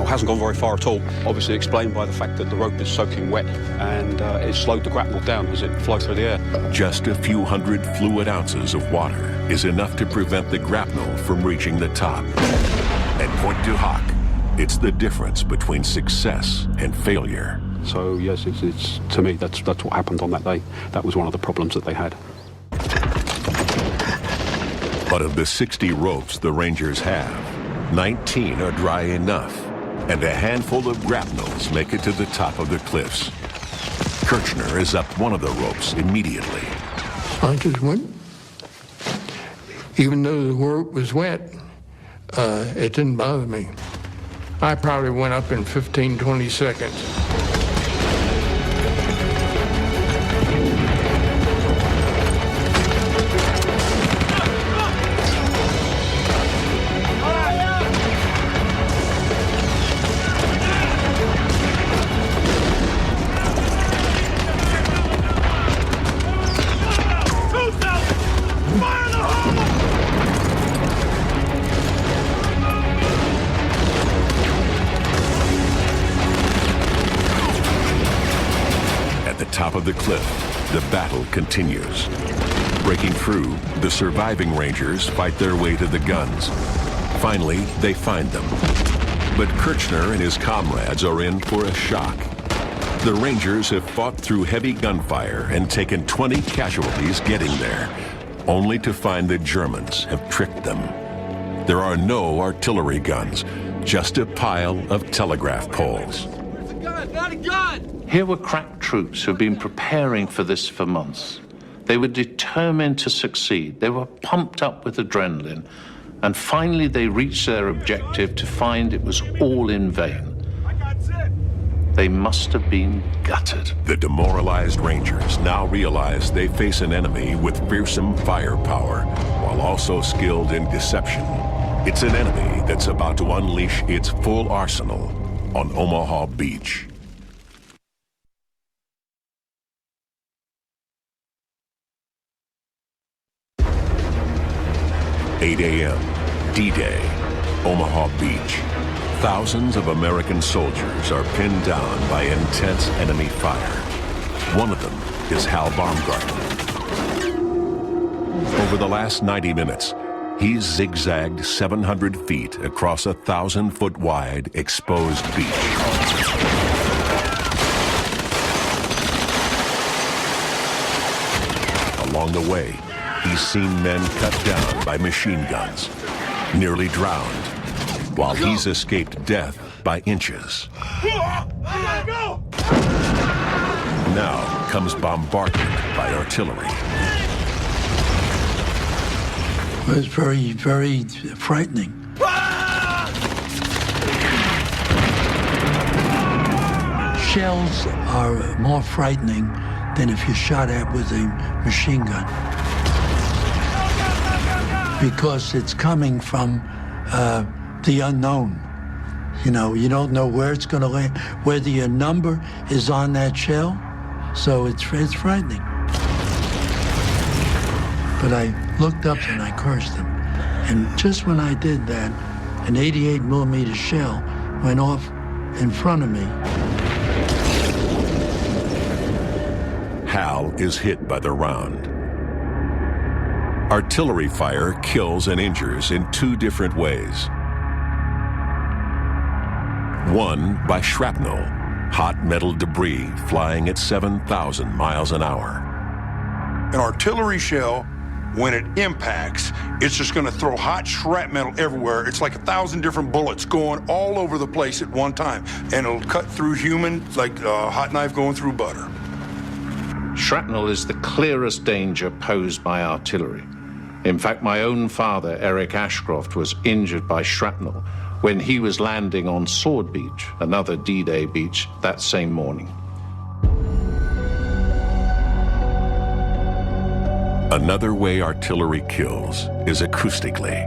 [SPEAKER 16] Hasn't gone very far at all, obviously explained by the fact that the rope is soaking wet and it slowed the grapnel down as it flew through the air.
[SPEAKER 1] Just a few hundred fluid ounces of water is enough to prevent the grapnel from reaching the top. At Pont du Hoc, it's the difference between success and failure.
[SPEAKER 16] So yes, it's to me that's what happened on that day. That was one of the problems that they had.
[SPEAKER 1] But of the 60 ropes the Rangers have, 19 are dry enough, and a handful of grapnels make it to the top of the cliffs. Kirchner is up one of the ropes immediately.
[SPEAKER 13] I just went. Even though the rope was wet, it didn't bother me. I probably went up in 15, 20 seconds.
[SPEAKER 1] Top of the cliff, the battle continues. Breaking through, the surviving Rangers fight their way to the guns. Finally, they find them. But Kirchner and his comrades are in for a shock. The Rangers have fought through heavy gunfire and taken 20 casualties getting there, only to find the Germans have tricked them. There are no artillery guns, just a pile of telegraph poles.
[SPEAKER 8] It's a gun, not a gun!
[SPEAKER 3] Here were crack troops who had been preparing for this for months. They were determined to succeed. They were pumped up with adrenaline. And finally, they reached their objective to find it was all in vain. They must have been gutted.
[SPEAKER 1] The demoralized Rangers now realize they face an enemy with fearsome firepower, while also skilled in deception. It's an enemy that's about to unleash its full arsenal on Omaha Beach. "8 a.m., D-Day, Omaha Beach. Thousands of American soldiers are pinned down by intense enemy fire. One of them is Hal Baumgartner. Over the last 90 minutes, he's zigzagged 700 feet across a 1,000-foot wide exposed beach. Along the way, he's seen men cut down by machine guns, nearly drowned, while he's escaped death by inches. Now comes bombardment by artillery.
[SPEAKER 2] It was very, very frightening. Shells are more frightening than if you're shot at with a machine gun, because it's coming from the unknown. You know, you don't know where it's going to land, whether your number is on that shell, so it's frightening. But I looked up and I cursed him. And just when I did that, an 88 millimeter shell went off in front of me.
[SPEAKER 1] Hal is hit by the round. Artillery fire kills and injures in two different ways. One by shrapnel, hot metal debris flying at 7,000 miles an hour.
[SPEAKER 4] An artillery shell, when it impacts, it's just going to throw hot shrapnel everywhere. It's like 1,000 different bullets going all over the place at one time, and it'll cut through human like a hot knife going through butter.
[SPEAKER 3] Shrapnel is the clearest danger posed by artillery. In fact, my own father, Eric Ashcroft, was injured by shrapnel when he was landing on Sword Beach, another D-Day beach, that same morning.
[SPEAKER 1] Another way artillery kills is acoustically,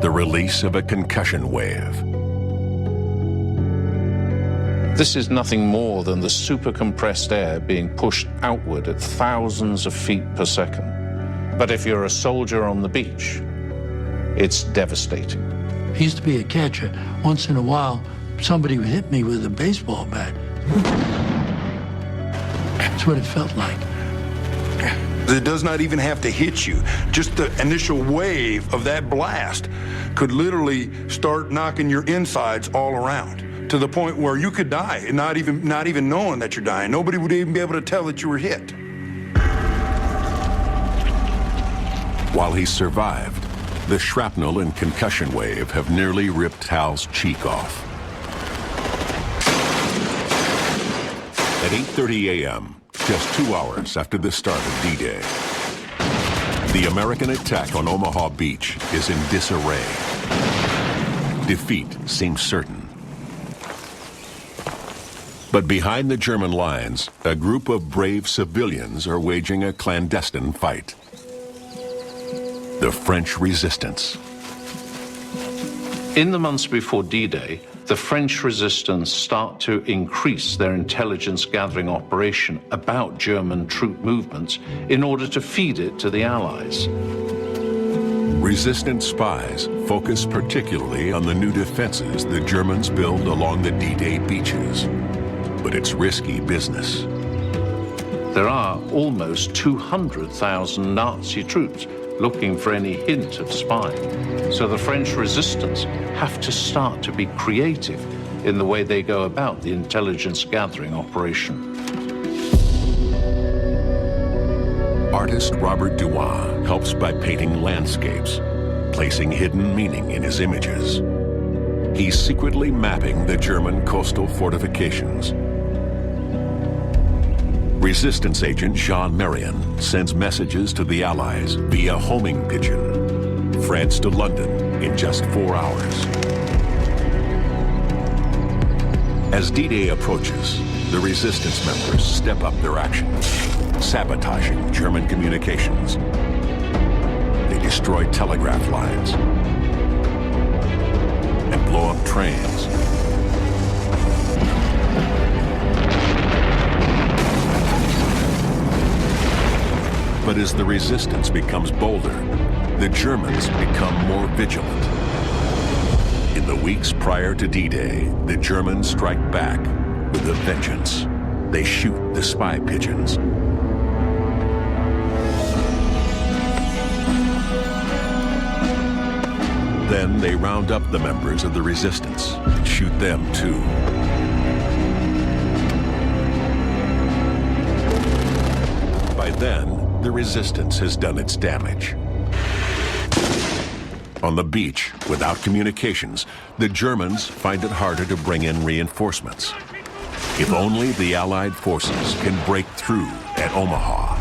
[SPEAKER 1] the release of a concussion wave.
[SPEAKER 3] This is nothing more than the supercompressed air being pushed outward at thousands of feet per second. But if you're a soldier on the beach, it's devastating.
[SPEAKER 2] He used to be a catcher. Once in a while, somebody would hit me with a baseball bat. That's what it felt like.
[SPEAKER 4] It does not even have to hit you. Just the initial wave of that blast could literally start knocking your insides all around to the point where you could die, not even knowing that you're dying. Nobody would even be able to tell that you were hit.
[SPEAKER 1] While he survived, the shrapnel and concussion wave have nearly ripped Hal's cheek off. At 8:30 a.m., just 2 hours after the start of D-Day, the American attack on Omaha Beach is in disarray. Defeat seems certain. But behind the German lines, a group of brave civilians are waging a clandestine fight. The French resistance.
[SPEAKER 3] In the months before D-Day, the French resistance start to increase their intelligence gathering operation about German troop movements in order to feed it to the Allies.
[SPEAKER 1] Resistance spies focus particularly on the new defenses the Germans build along the D-Day beaches. But it's risky business.
[SPEAKER 3] There are almost 200,000 Nazi troops looking for any hint of spying. So the French resistance have to start to be creative in the way they go about the intelligence gathering operation.
[SPEAKER 1] Artist Robert Duan helps by painting landscapes, placing hidden meaning in his images. He's secretly mapping the German coastal fortifications. Resistance agent Jean Marion sends messages to the Allies via homing pigeon. France to London, in just 4 hours. As D-Day approaches, the resistance members step up their action, sabotaging German communications. They destroy telegraph lines and blow up trains. But as the resistance becomes bolder, the Germans become more vigilant. In the weeks prior to D-Day, the Germans strike back with a vengeance. They shoot the spy pigeons. Then they round up the members of the resistance and shoot them too. By then, the resistance has done its damage. On the beach, without communications, the Germans find it harder to bring in reinforcements. If only the Allied forces can break through at Omaha.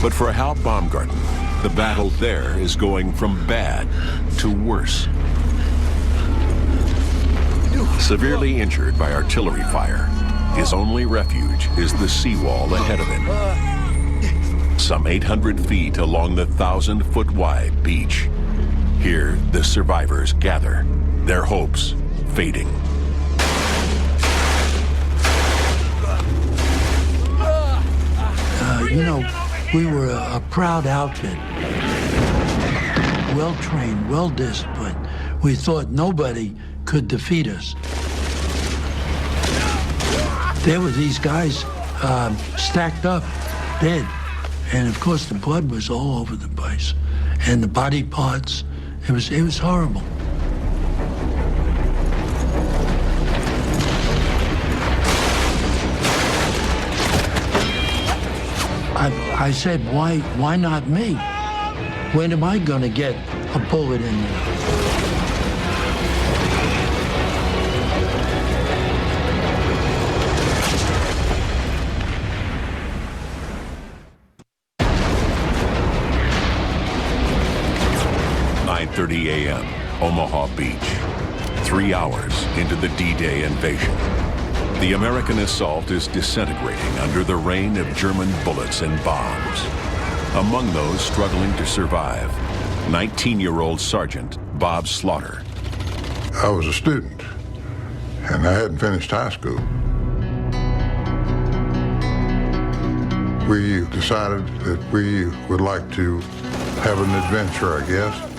[SPEAKER 1] But for Hal Baumgarten, the battle there is going from bad to worse. Severely injured by artillery fire, his only refuge is the seawall ahead of him. Some 800 feet along the 1,000-foot wide beach. Here, the survivors gather, their hopes fading.
[SPEAKER 2] We were a proud outfit. Well-trained, well-disciplined. We thought nobody could defeat us. There were these guys stacked up, dead. And of course the blood was all over the place. And the body parts, it was horrible. I said, why not me? When am I gonna get a bullet in me?
[SPEAKER 1] .30 a.m., Omaha Beach. 3 hours into the D-Day invasion. The American assault is disintegrating under the rain of German bullets and bombs. Among those struggling to survive, 19-year-old Sergeant Bob Slaughter.
[SPEAKER 15] I was a student, and I hadn't finished high school. We decided that we would like to have an adventure, I guess.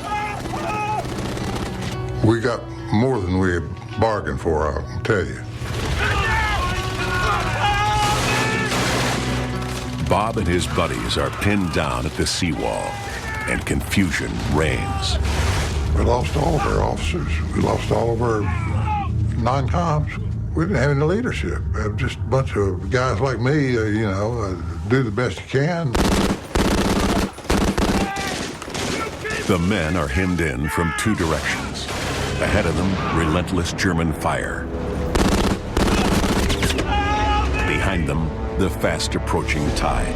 [SPEAKER 15] We got more than we had bargained for, I can tell you.
[SPEAKER 1] Bob and his buddies are pinned down at the seawall, and confusion reigns.
[SPEAKER 15] We lost all of our officers. We lost all of our non-coms. We didn't have any leadership. We had just a bunch of guys like me, do the best you can.
[SPEAKER 1] The men are hemmed in from two directions. Ahead of them, relentless German fire. Behind them, the fast-approaching tide.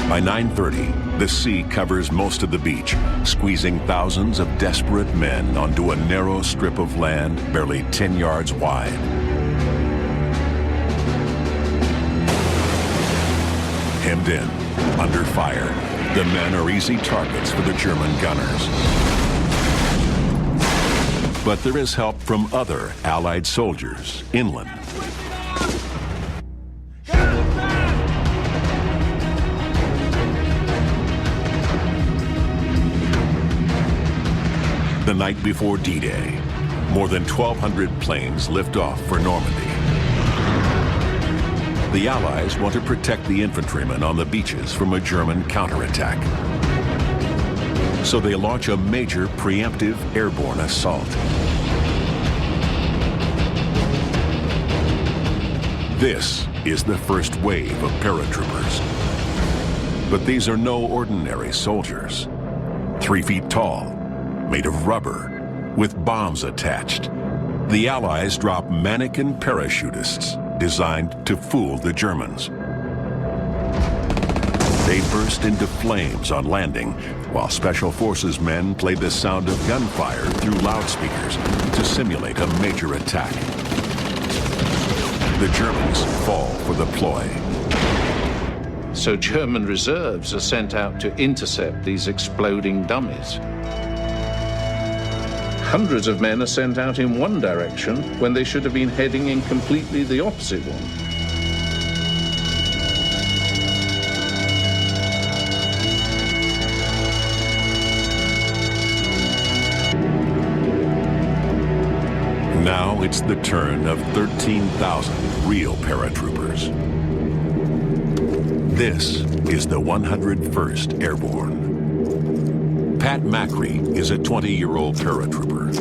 [SPEAKER 1] By 9:30, the sea covers most of the beach, squeezing thousands of desperate men onto a narrow strip of land barely 10 yards wide. Hemmed in, under fire, the men are easy targets for the German gunners. But there is help from other Allied soldiers inland. The night before D-Day, more than 1,200 planes lift off for Normandy. The Allies want to protect the infantrymen on the beaches from a German counterattack. So they launch a major preemptive airborne assault. This is the first wave of paratroopers. But these are no ordinary soldiers. 3 feet tall, made of rubber, with bombs attached. The Allies drop mannequin parachutists designed to fool the Germans. They burst into flames on landing, while Special Forces men played the sound of gunfire through loudspeakers to simulate a major attack. The Germans fall for the ploy.
[SPEAKER 3] So German reserves are sent out to intercept these exploding dummies. Hundreds of men are sent out in one direction when they should have been heading in completely the opposite one.
[SPEAKER 1] Now it's the turn of 13,000 real paratroopers. This is the 101st Airborne. Pat Macri is a 20-year-old paratrooper.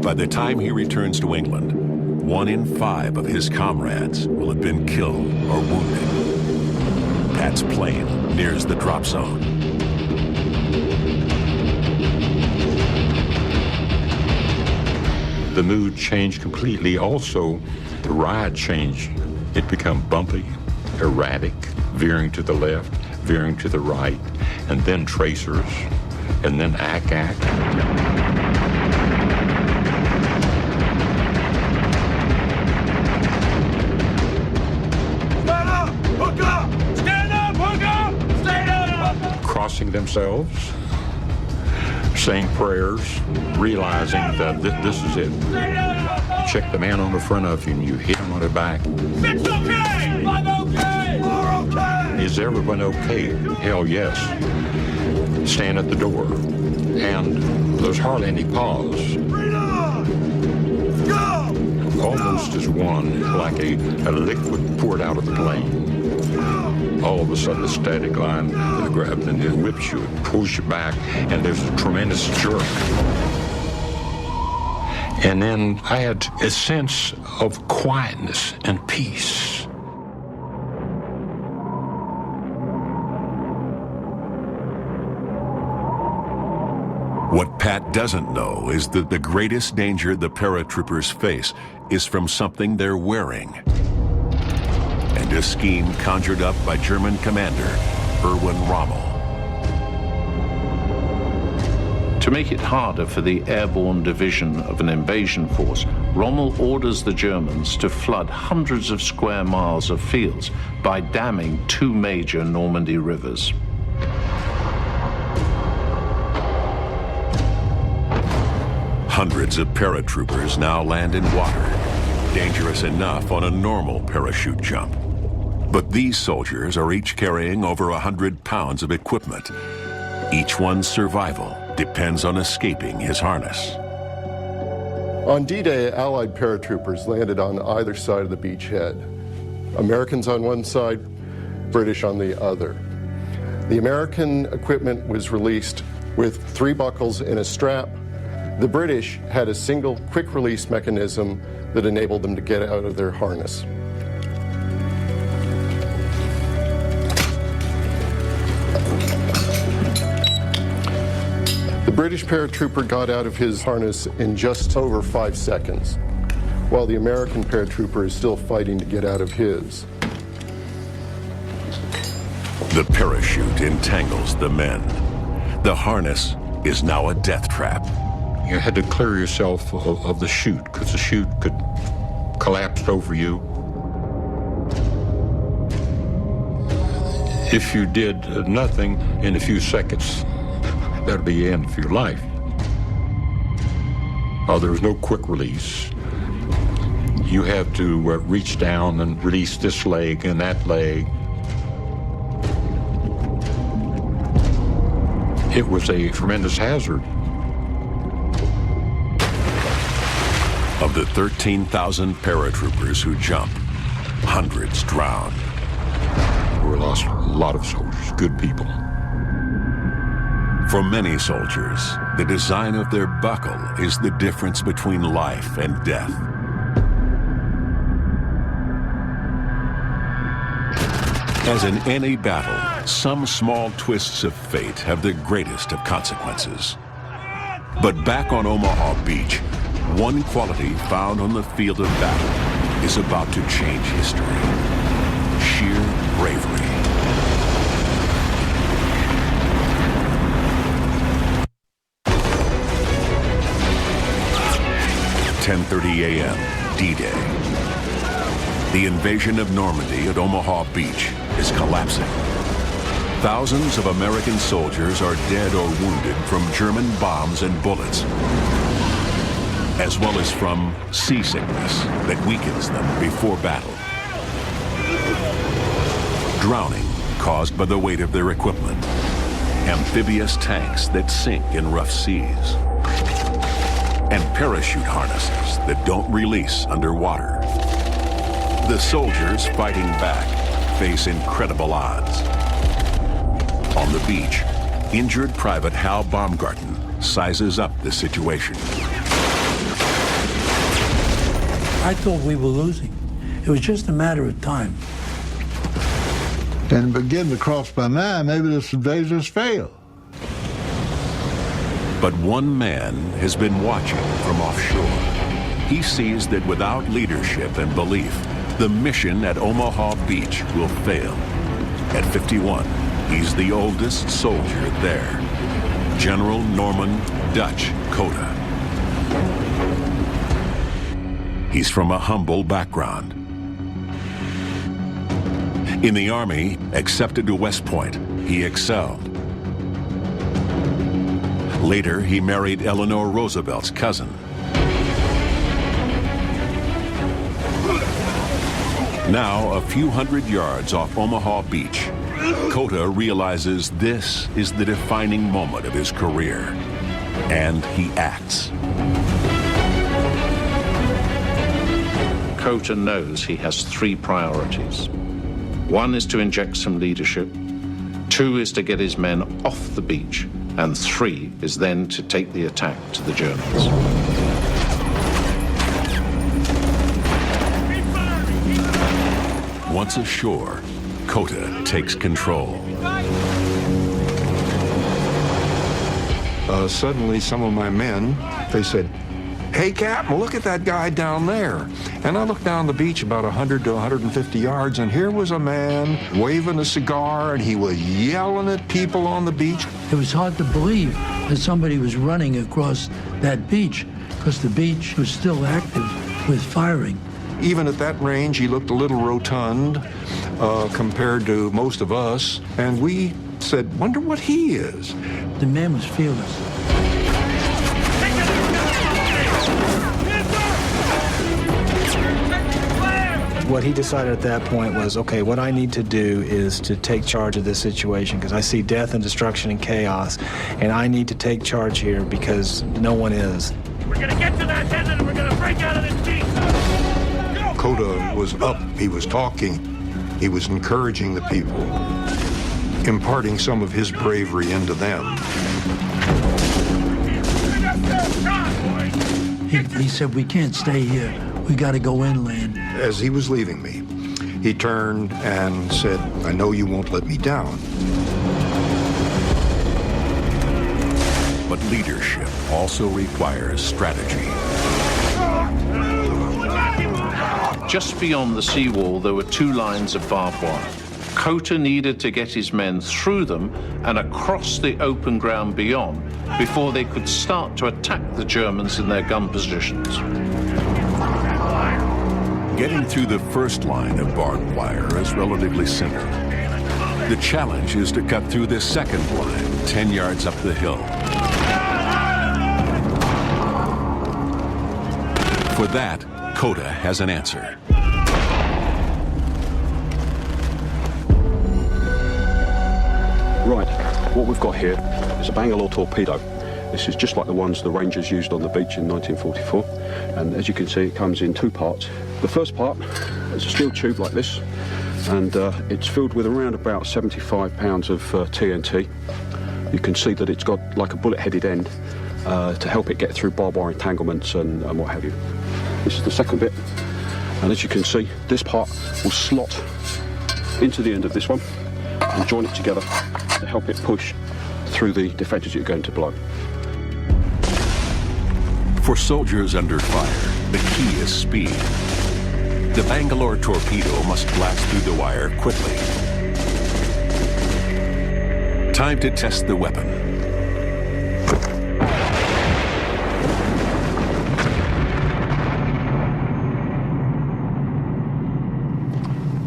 [SPEAKER 1] By the time he returns to England, 1 in 5 of his comrades will have been killed or wounded. Pat's plane nears the drop zone.
[SPEAKER 17] The mood changed completely. Also, the ride changed. It became bumpy, erratic, veering to the left, veering to the right, and then tracers, and then ack-ack.
[SPEAKER 8] Stand up! Hook up! Stand up! Hook up! Stand up!
[SPEAKER 17] Crossing themselves, saying prayers, realizing that this is it. Check the man on the front of you and you hit him on the back.
[SPEAKER 8] It's okay! I'm okay! We're okay!
[SPEAKER 17] Is everyone okay? Hell yes. Stand at the door. And there's hardly any pause.
[SPEAKER 8] Go!
[SPEAKER 17] Almost as one, like a liquid poured out of the plane. All of a sudden, the static line grabs and it whips you, it pulls you back, and there's a tremendous jerk. And then I had a sense of quietness and peace.
[SPEAKER 1] What Pat doesn't know is that the greatest danger the paratroopers face is from something they're wearing. And a scheme conjured up by German commander Erwin Rommel.
[SPEAKER 3] To make it harder for the airborne division of an invasion force, Rommel orders the Germans to flood hundreds of square miles of fields by damming 2 major Normandy rivers.
[SPEAKER 1] Hundreds of paratroopers now land in water, dangerous enough on a normal parachute jump. But these soldiers are each carrying over 100 pounds of equipment. Each one's survival depends on escaping his harness.
[SPEAKER 9] On D-Day, Allied paratroopers landed on either side of the beachhead. Americans on one side, British on the other. The American equipment was released with 3 buckles and a strap. The British had a single quick-release mechanism that enabled them to get out of their harness. The British paratrooper got out of his harness in just over 5 seconds, while the American paratrooper is still fighting to get out of his.
[SPEAKER 1] The parachute entangles the men. The harness is now a death trap.
[SPEAKER 17] You had to clear yourself of the chute, because the chute could collapse over you. If you did nothing in a few seconds, that would be the end of your life. There was no quick release. You have to reach down and release this leg and that leg. It was a tremendous hazard.
[SPEAKER 1] Of the 13,000 paratroopers who jump, hundreds drown.
[SPEAKER 17] We lost a lot of soldiers, good people.
[SPEAKER 1] For many soldiers, the design of their buckle is the difference between life and death. As in any battle, some small twists of fate have the greatest of consequences. But back on Omaha Beach, one quality found on the field of battle is about to change history: sheer bravery. 10:30 a.m., D-Day. The invasion of Normandy at Omaha Beach is collapsing. Thousands of American soldiers are dead or wounded from German bombs and bullets, as well as from seasickness that weakens them before battle. Drowning caused by the weight of their equipment. Amphibious tanks that sink in rough seas. And parachute harnesses that don't release underwater. The soldiers fighting back face incredible odds. On the beach, injured Private Hal Baumgarten sizes up the situation.
[SPEAKER 2] I thought we were losing. It was just a matter of time.
[SPEAKER 6] And begin to cross by 9, maybe this invaders fail.
[SPEAKER 1] But one man has been watching from offshore. He sees that without leadership and belief, the mission at Omaha Beach will fail. At 51, he's the oldest soldier there. General Norman Dutch Cota. He's from a humble background. In the Army, accepted to West Point, he excelled. Later, he married Eleanor Roosevelt's cousin. Now, a few hundred yards off Omaha Beach, Cota realizes this is the defining moment of his career, and he acts.
[SPEAKER 3] Cota knows he has three priorities. One is to inject some leadership, two is to get his men off the beach, and three is then to take the attack to the Germans.
[SPEAKER 1] Once ashore, Cota takes control.
[SPEAKER 18] Suddenly, some of my men, they said, "Hey, Captain, look at that guy down there." And I looked down the beach about 100 to 150 yards, and here was a man waving a cigar, and he was yelling at people on the beach.
[SPEAKER 2] It was hard to believe that somebody was running across that beach, because the beach was still active with firing.
[SPEAKER 18] Even at that range, he looked a little rotund compared to most of us, and we said, "Wonder what he is."
[SPEAKER 2] The man was fearless.
[SPEAKER 19] What he decided at that point was, okay, what I need to do is to take charge of this situation, because I see death and destruction and chaos, and I need to take charge here because no one is.
[SPEAKER 8] We're gonna get to that desert and we're gonna break out of this beach.
[SPEAKER 18] Cota was up, he was talking, he was encouraging the people, imparting some of his bravery into them.
[SPEAKER 2] He said, "We can't stay here. We got to go inland."
[SPEAKER 18] As he was leaving me, he turned and said, "I know you won't let me down."
[SPEAKER 1] But leadership also requires strategy.
[SPEAKER 3] Just beyond the seawall, there were two lines of barbed wire. Cota needed to get his men through them and across the open ground beyond before they could start to attack the Germans in their gun positions.
[SPEAKER 1] Getting through the first line of barbed wire is relatively simple. The challenge is to cut through the second line 10 yards up the hill. For that, Cota has an answer.
[SPEAKER 16] Right, what we've got here is a Bangalore torpedo. This is just like the ones the Rangers used on the beach in 1944. And as you can see, it comes in two parts. The first part is a steel tube like this, and it's filled with around about 75 pounds of TNT. You can see that it's got like a bullet-headed end to help it get through barbed wire entanglements and what have you. This is the second bit, and as you can see, this part will slot into the end of this one and join it together to help it push through the defences you're going to blow.
[SPEAKER 1] For soldiers under fire, the key is speed. The Bangalore torpedo must blast through the wire quickly. Time to test the weapon.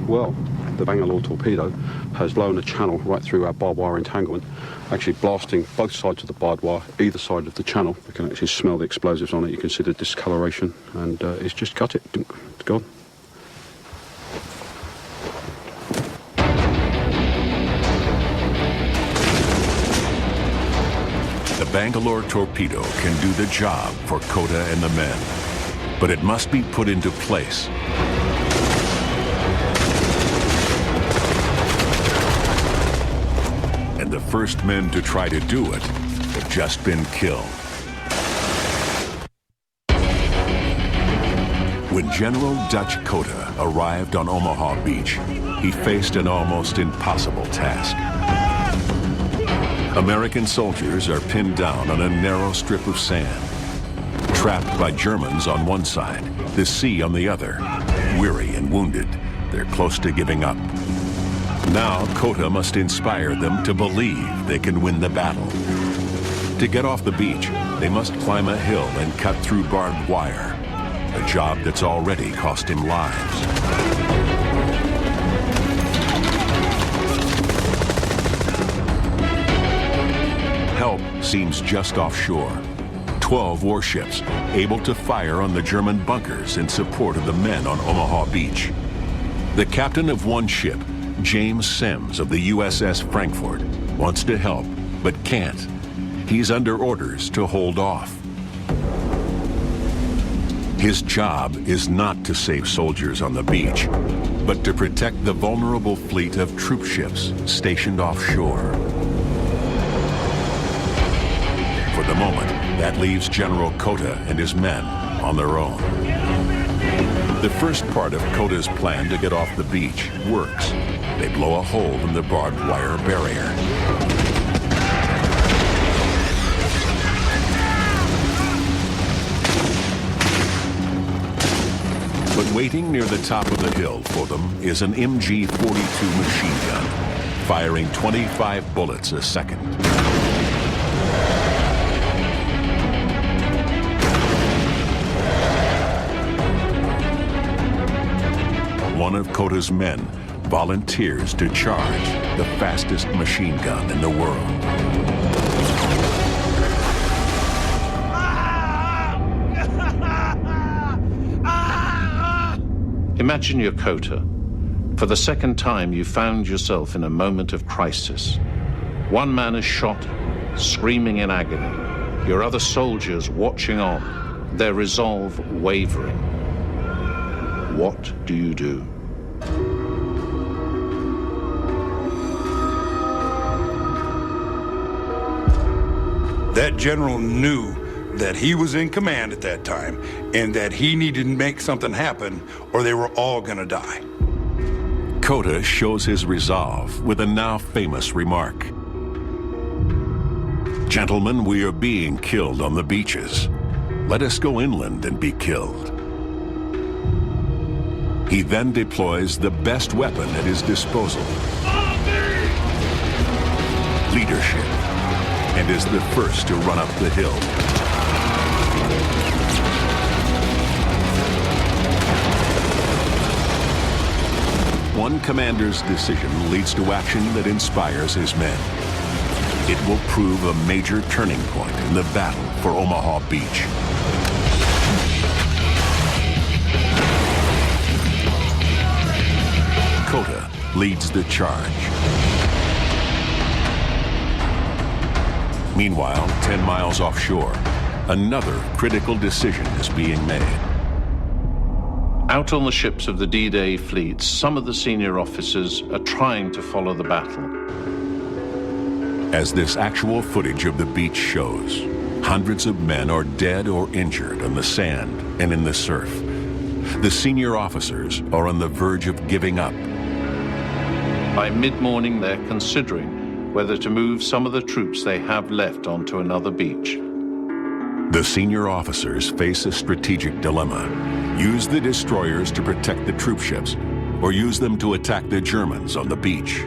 [SPEAKER 16] Well, the Bangalore torpedo has blown a channel right through our barbed wire entanglement, actually blasting both sides of the barbed wire, either side of the channel. You can actually smell the explosives on it. You can see the discoloration, and it's just cut it. It's gone.
[SPEAKER 1] The Bangalore torpedo can do the job for Kota and the men, but it must be put into place. And the first men to try to do it have just been killed. When General Dutch Kota arrived on Omaha Beach, he faced an almost impossible task. American soldiers are pinned down on a narrow strip of sand, trapped by Germans on one side, the sea on the other. Weary and wounded, they're close to giving up. Now Kota must inspire them to believe they can win the battle. To get off the beach, they must climb a hill and cut through barbed wire, a job that's already cost him lives. Help seems just offshore. 12 warships able to fire on the German bunkers in support of the men on Omaha Beach. The captain of one ship, James Sims of the USS Frankfurt, wants to help, but can't. He's under orders to hold off. His job is not to save soldiers on the beach, but to protect the vulnerable fleet of troop ships stationed offshore. For the moment, that leaves General Kota and his men on their own. The first part of Kota's plan to get off the beach works. They blow a hole in the barbed wire barrier. But waiting near the top of the hill for them is an MG-42 machine gun, firing 25 bullets a second. One of Kota's men volunteers to charge the fastest machine gun in the world.
[SPEAKER 3] Imagine you're Kota. For the second time, you found yourself in a moment of crisis. One man is shot, screaming in agony. Your other soldiers watching on, their resolve wavering. What do you do?
[SPEAKER 4] That general knew that he was in command at that time and that he needed to make something happen or they were all gonna die.
[SPEAKER 1] Kota shows his resolve with a now famous remark. Gentlemen, we are being killed on the beaches. Let us go inland and be killed. He then deploys the best weapon at his disposal, leadership, and is the first to run up the hill. One commander's decision leads to action that inspires his men. It will prove a major turning point in the battle for Omaha Beach. Kota leads the charge. Meanwhile, 10 miles offshore, another critical decision is being made.
[SPEAKER 3] Out on the ships of the D-Day fleet, some of the senior officers are trying to follow the battle.
[SPEAKER 1] As this actual footage of the beach shows, hundreds of men are dead or injured on the sand and in the surf. The senior officers are on the verge of giving up.
[SPEAKER 3] By mid-morning, they're considering whether to move some of the troops they have left onto another beach.
[SPEAKER 1] The senior officers face a strategic dilemma. Use the destroyers to protect the troop ships, or use them to attack the Germans on the beach.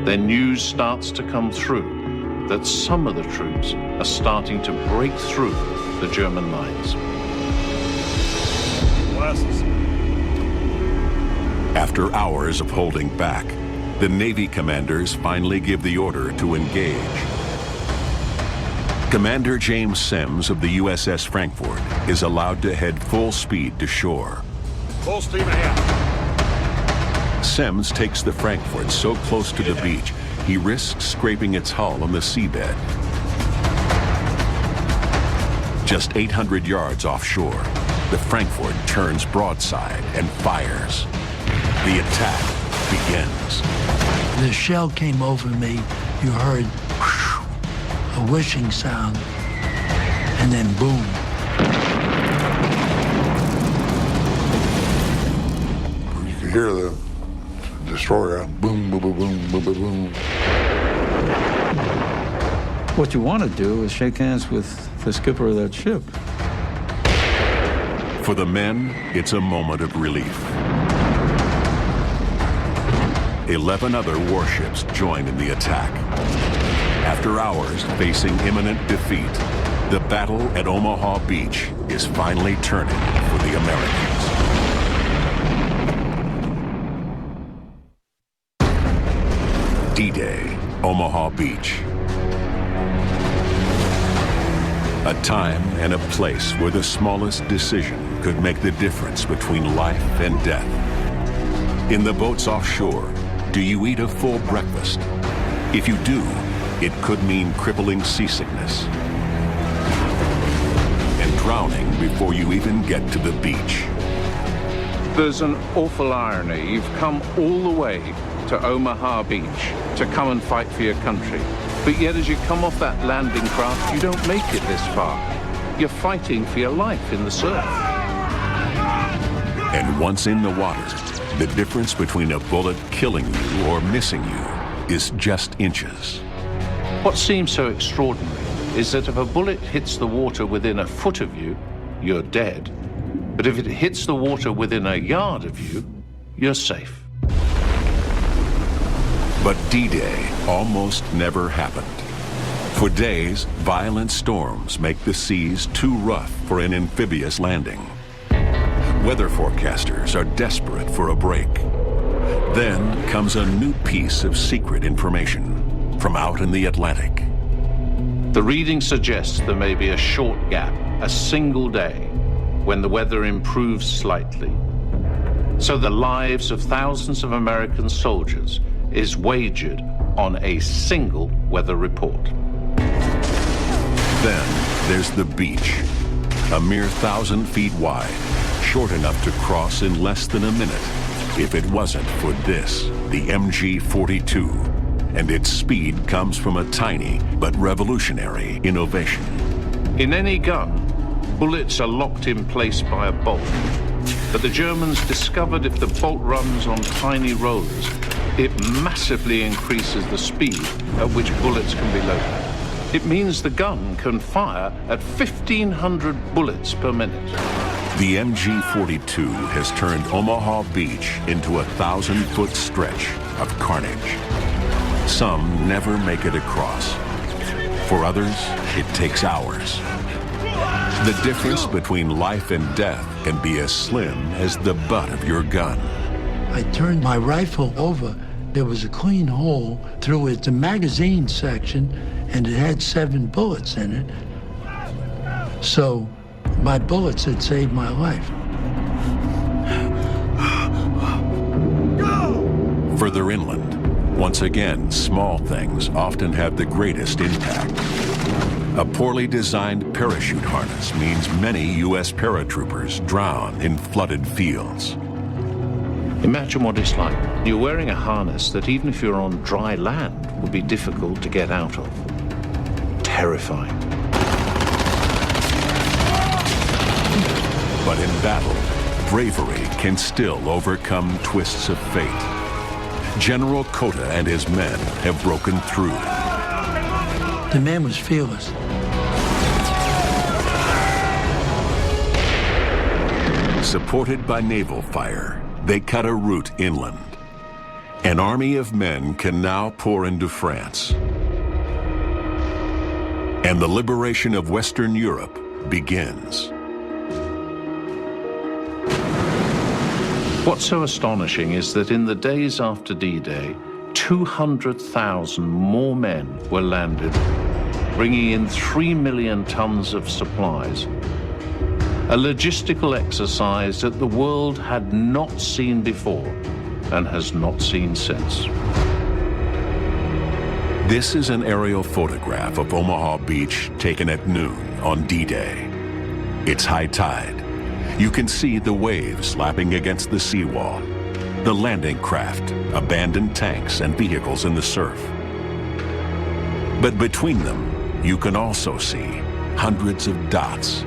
[SPEAKER 3] Then news starts to come through that some of the troops are starting to break through the German lines.
[SPEAKER 1] After hours of holding back, the Navy commanders finally give the order to engage. Commander James Sims of the USS Frankfurt is allowed to head full speed to shore.
[SPEAKER 8] Full steam ahead.
[SPEAKER 1] Sims takes the Frankfurt so close to the beach, he risks scraping its hull on the seabed. Just 800 yards offshore, the Frankfurt turns broadside and fires. The attack begins.
[SPEAKER 2] The shell came over me. You heard whoosh, a whooshing sound, and then boom.
[SPEAKER 15] You could hear the destroyer boom, boom, boom, boom, boom, boom, boom.
[SPEAKER 12] What you want to do is shake hands with the skipper of that ship.
[SPEAKER 1] For the men, it's a moment of relief. 11 other warships join in the attack. After hours facing imminent defeat, the battle at Omaha Beach is finally turning for the Americans. D-Day, Omaha Beach. A time and a place where the smallest decision could make the difference between life and death. In the boats offshore, do you eat a full breakfast? If you do, it could mean crippling seasickness and drowning before you even get to the beach.
[SPEAKER 3] There's an awful irony. You've come all the way to Omaha Beach to come and fight for your country. But yet as you come off that landing craft, you don't make it this far. You're fighting for your life in the surf.
[SPEAKER 1] And once in the water, the difference between a bullet killing you or missing you is just inches.
[SPEAKER 3] What seems so extraordinary is that if a bullet hits the water within a foot of you, you're dead. But if it hits the water within a yard of you, you're safe.
[SPEAKER 1] But D-Day almost never happened. For days, violent storms make the seas too rough for an amphibious landing. Weather forecasters are desperate for a break. Then comes a new piece of secret information from out in the Atlantic.
[SPEAKER 3] The reading suggests there may be a short gap, a single day, when the weather improves slightly. So the lives of thousands of American soldiers is wagered on a single weather report.
[SPEAKER 1] Then there's the beach, a mere 1,000 feet wide, short enough to cross in less than a minute if it wasn't for this, the MG-42, and its speed comes from a tiny but revolutionary innovation.
[SPEAKER 3] In any gun, bullets are locked in place by a bolt, but the Germans discovered if the bolt runs on tiny rollers, it massively increases the speed at which bullets can be loaded. It means the gun can fire at 1,500 bullets per minute.
[SPEAKER 1] The MG-42 has turned Omaha Beach into a 1,000-foot stretch of carnage. Some never make it across. For others, it takes hours. The difference between life and death can be as slim as the butt of your gun.
[SPEAKER 2] I turned my rifle over. There was a clean hole through it, the magazine section, and it had 7 bullets in it. So my bullets had saved my life.
[SPEAKER 1] Further inland, once again, small things often have the greatest impact. A poorly designed parachute harness means many U.S. paratroopers drown in flooded fields.
[SPEAKER 3] Imagine what it's like. You're wearing a harness that even if you're on dry land would be difficult to get out of. Terrifying.
[SPEAKER 1] But in battle, bravery can still overcome twists of fate. General Cota and his men have broken through.
[SPEAKER 2] The man was fearless.
[SPEAKER 1] Supported by naval fire, they cut a route inland. An army of men can now pour into France. And the liberation of Western Europe begins.
[SPEAKER 3] What's so astonishing is that in the days after D-Day, 200,000 more men were landed, bringing in 3 million tons of supplies. A logistical exercise that the world had not seen before and has not seen since.
[SPEAKER 1] This is an aerial photograph of Omaha Beach taken at noon on D-Day. It's high tide. You can see the waves lapping against the seawall, the landing craft, abandoned tanks and vehicles in the surf. But between them, you can also see hundreds of dots.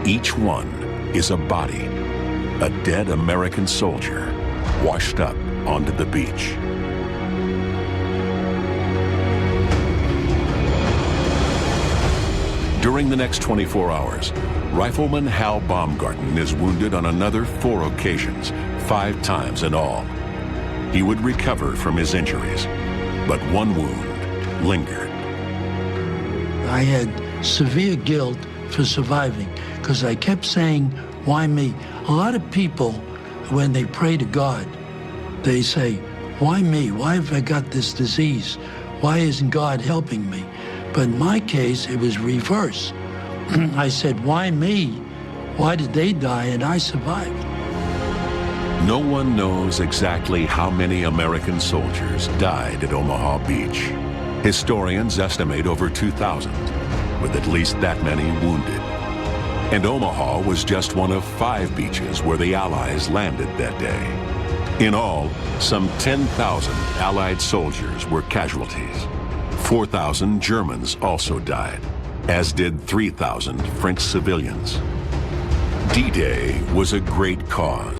[SPEAKER 1] Each one is a body, a dead American soldier washed up onto the beach. During the next 24 hours, Rifleman Hal Baumgarten is wounded on another 4 occasions, 5 times in all. He would recover from his injuries, but one wound lingered.
[SPEAKER 2] I had severe guilt for surviving because I kept saying, why me? A lot of people, when they pray to God, they say, why me? Why have I got this disease? Why isn't God helping me? But in my case, it was reverse. I said, why me? Why did they die and I survived?
[SPEAKER 1] No one knows exactly how many American soldiers died at Omaha Beach. Historians estimate over 2,000, with at least that many wounded. And Omaha was just one of 5 beaches where the Allies landed that day. In all, some 10,000 Allied soldiers were casualties. 4,000 Germans also died, as did 3,000 French civilians. D-Day was a great cause.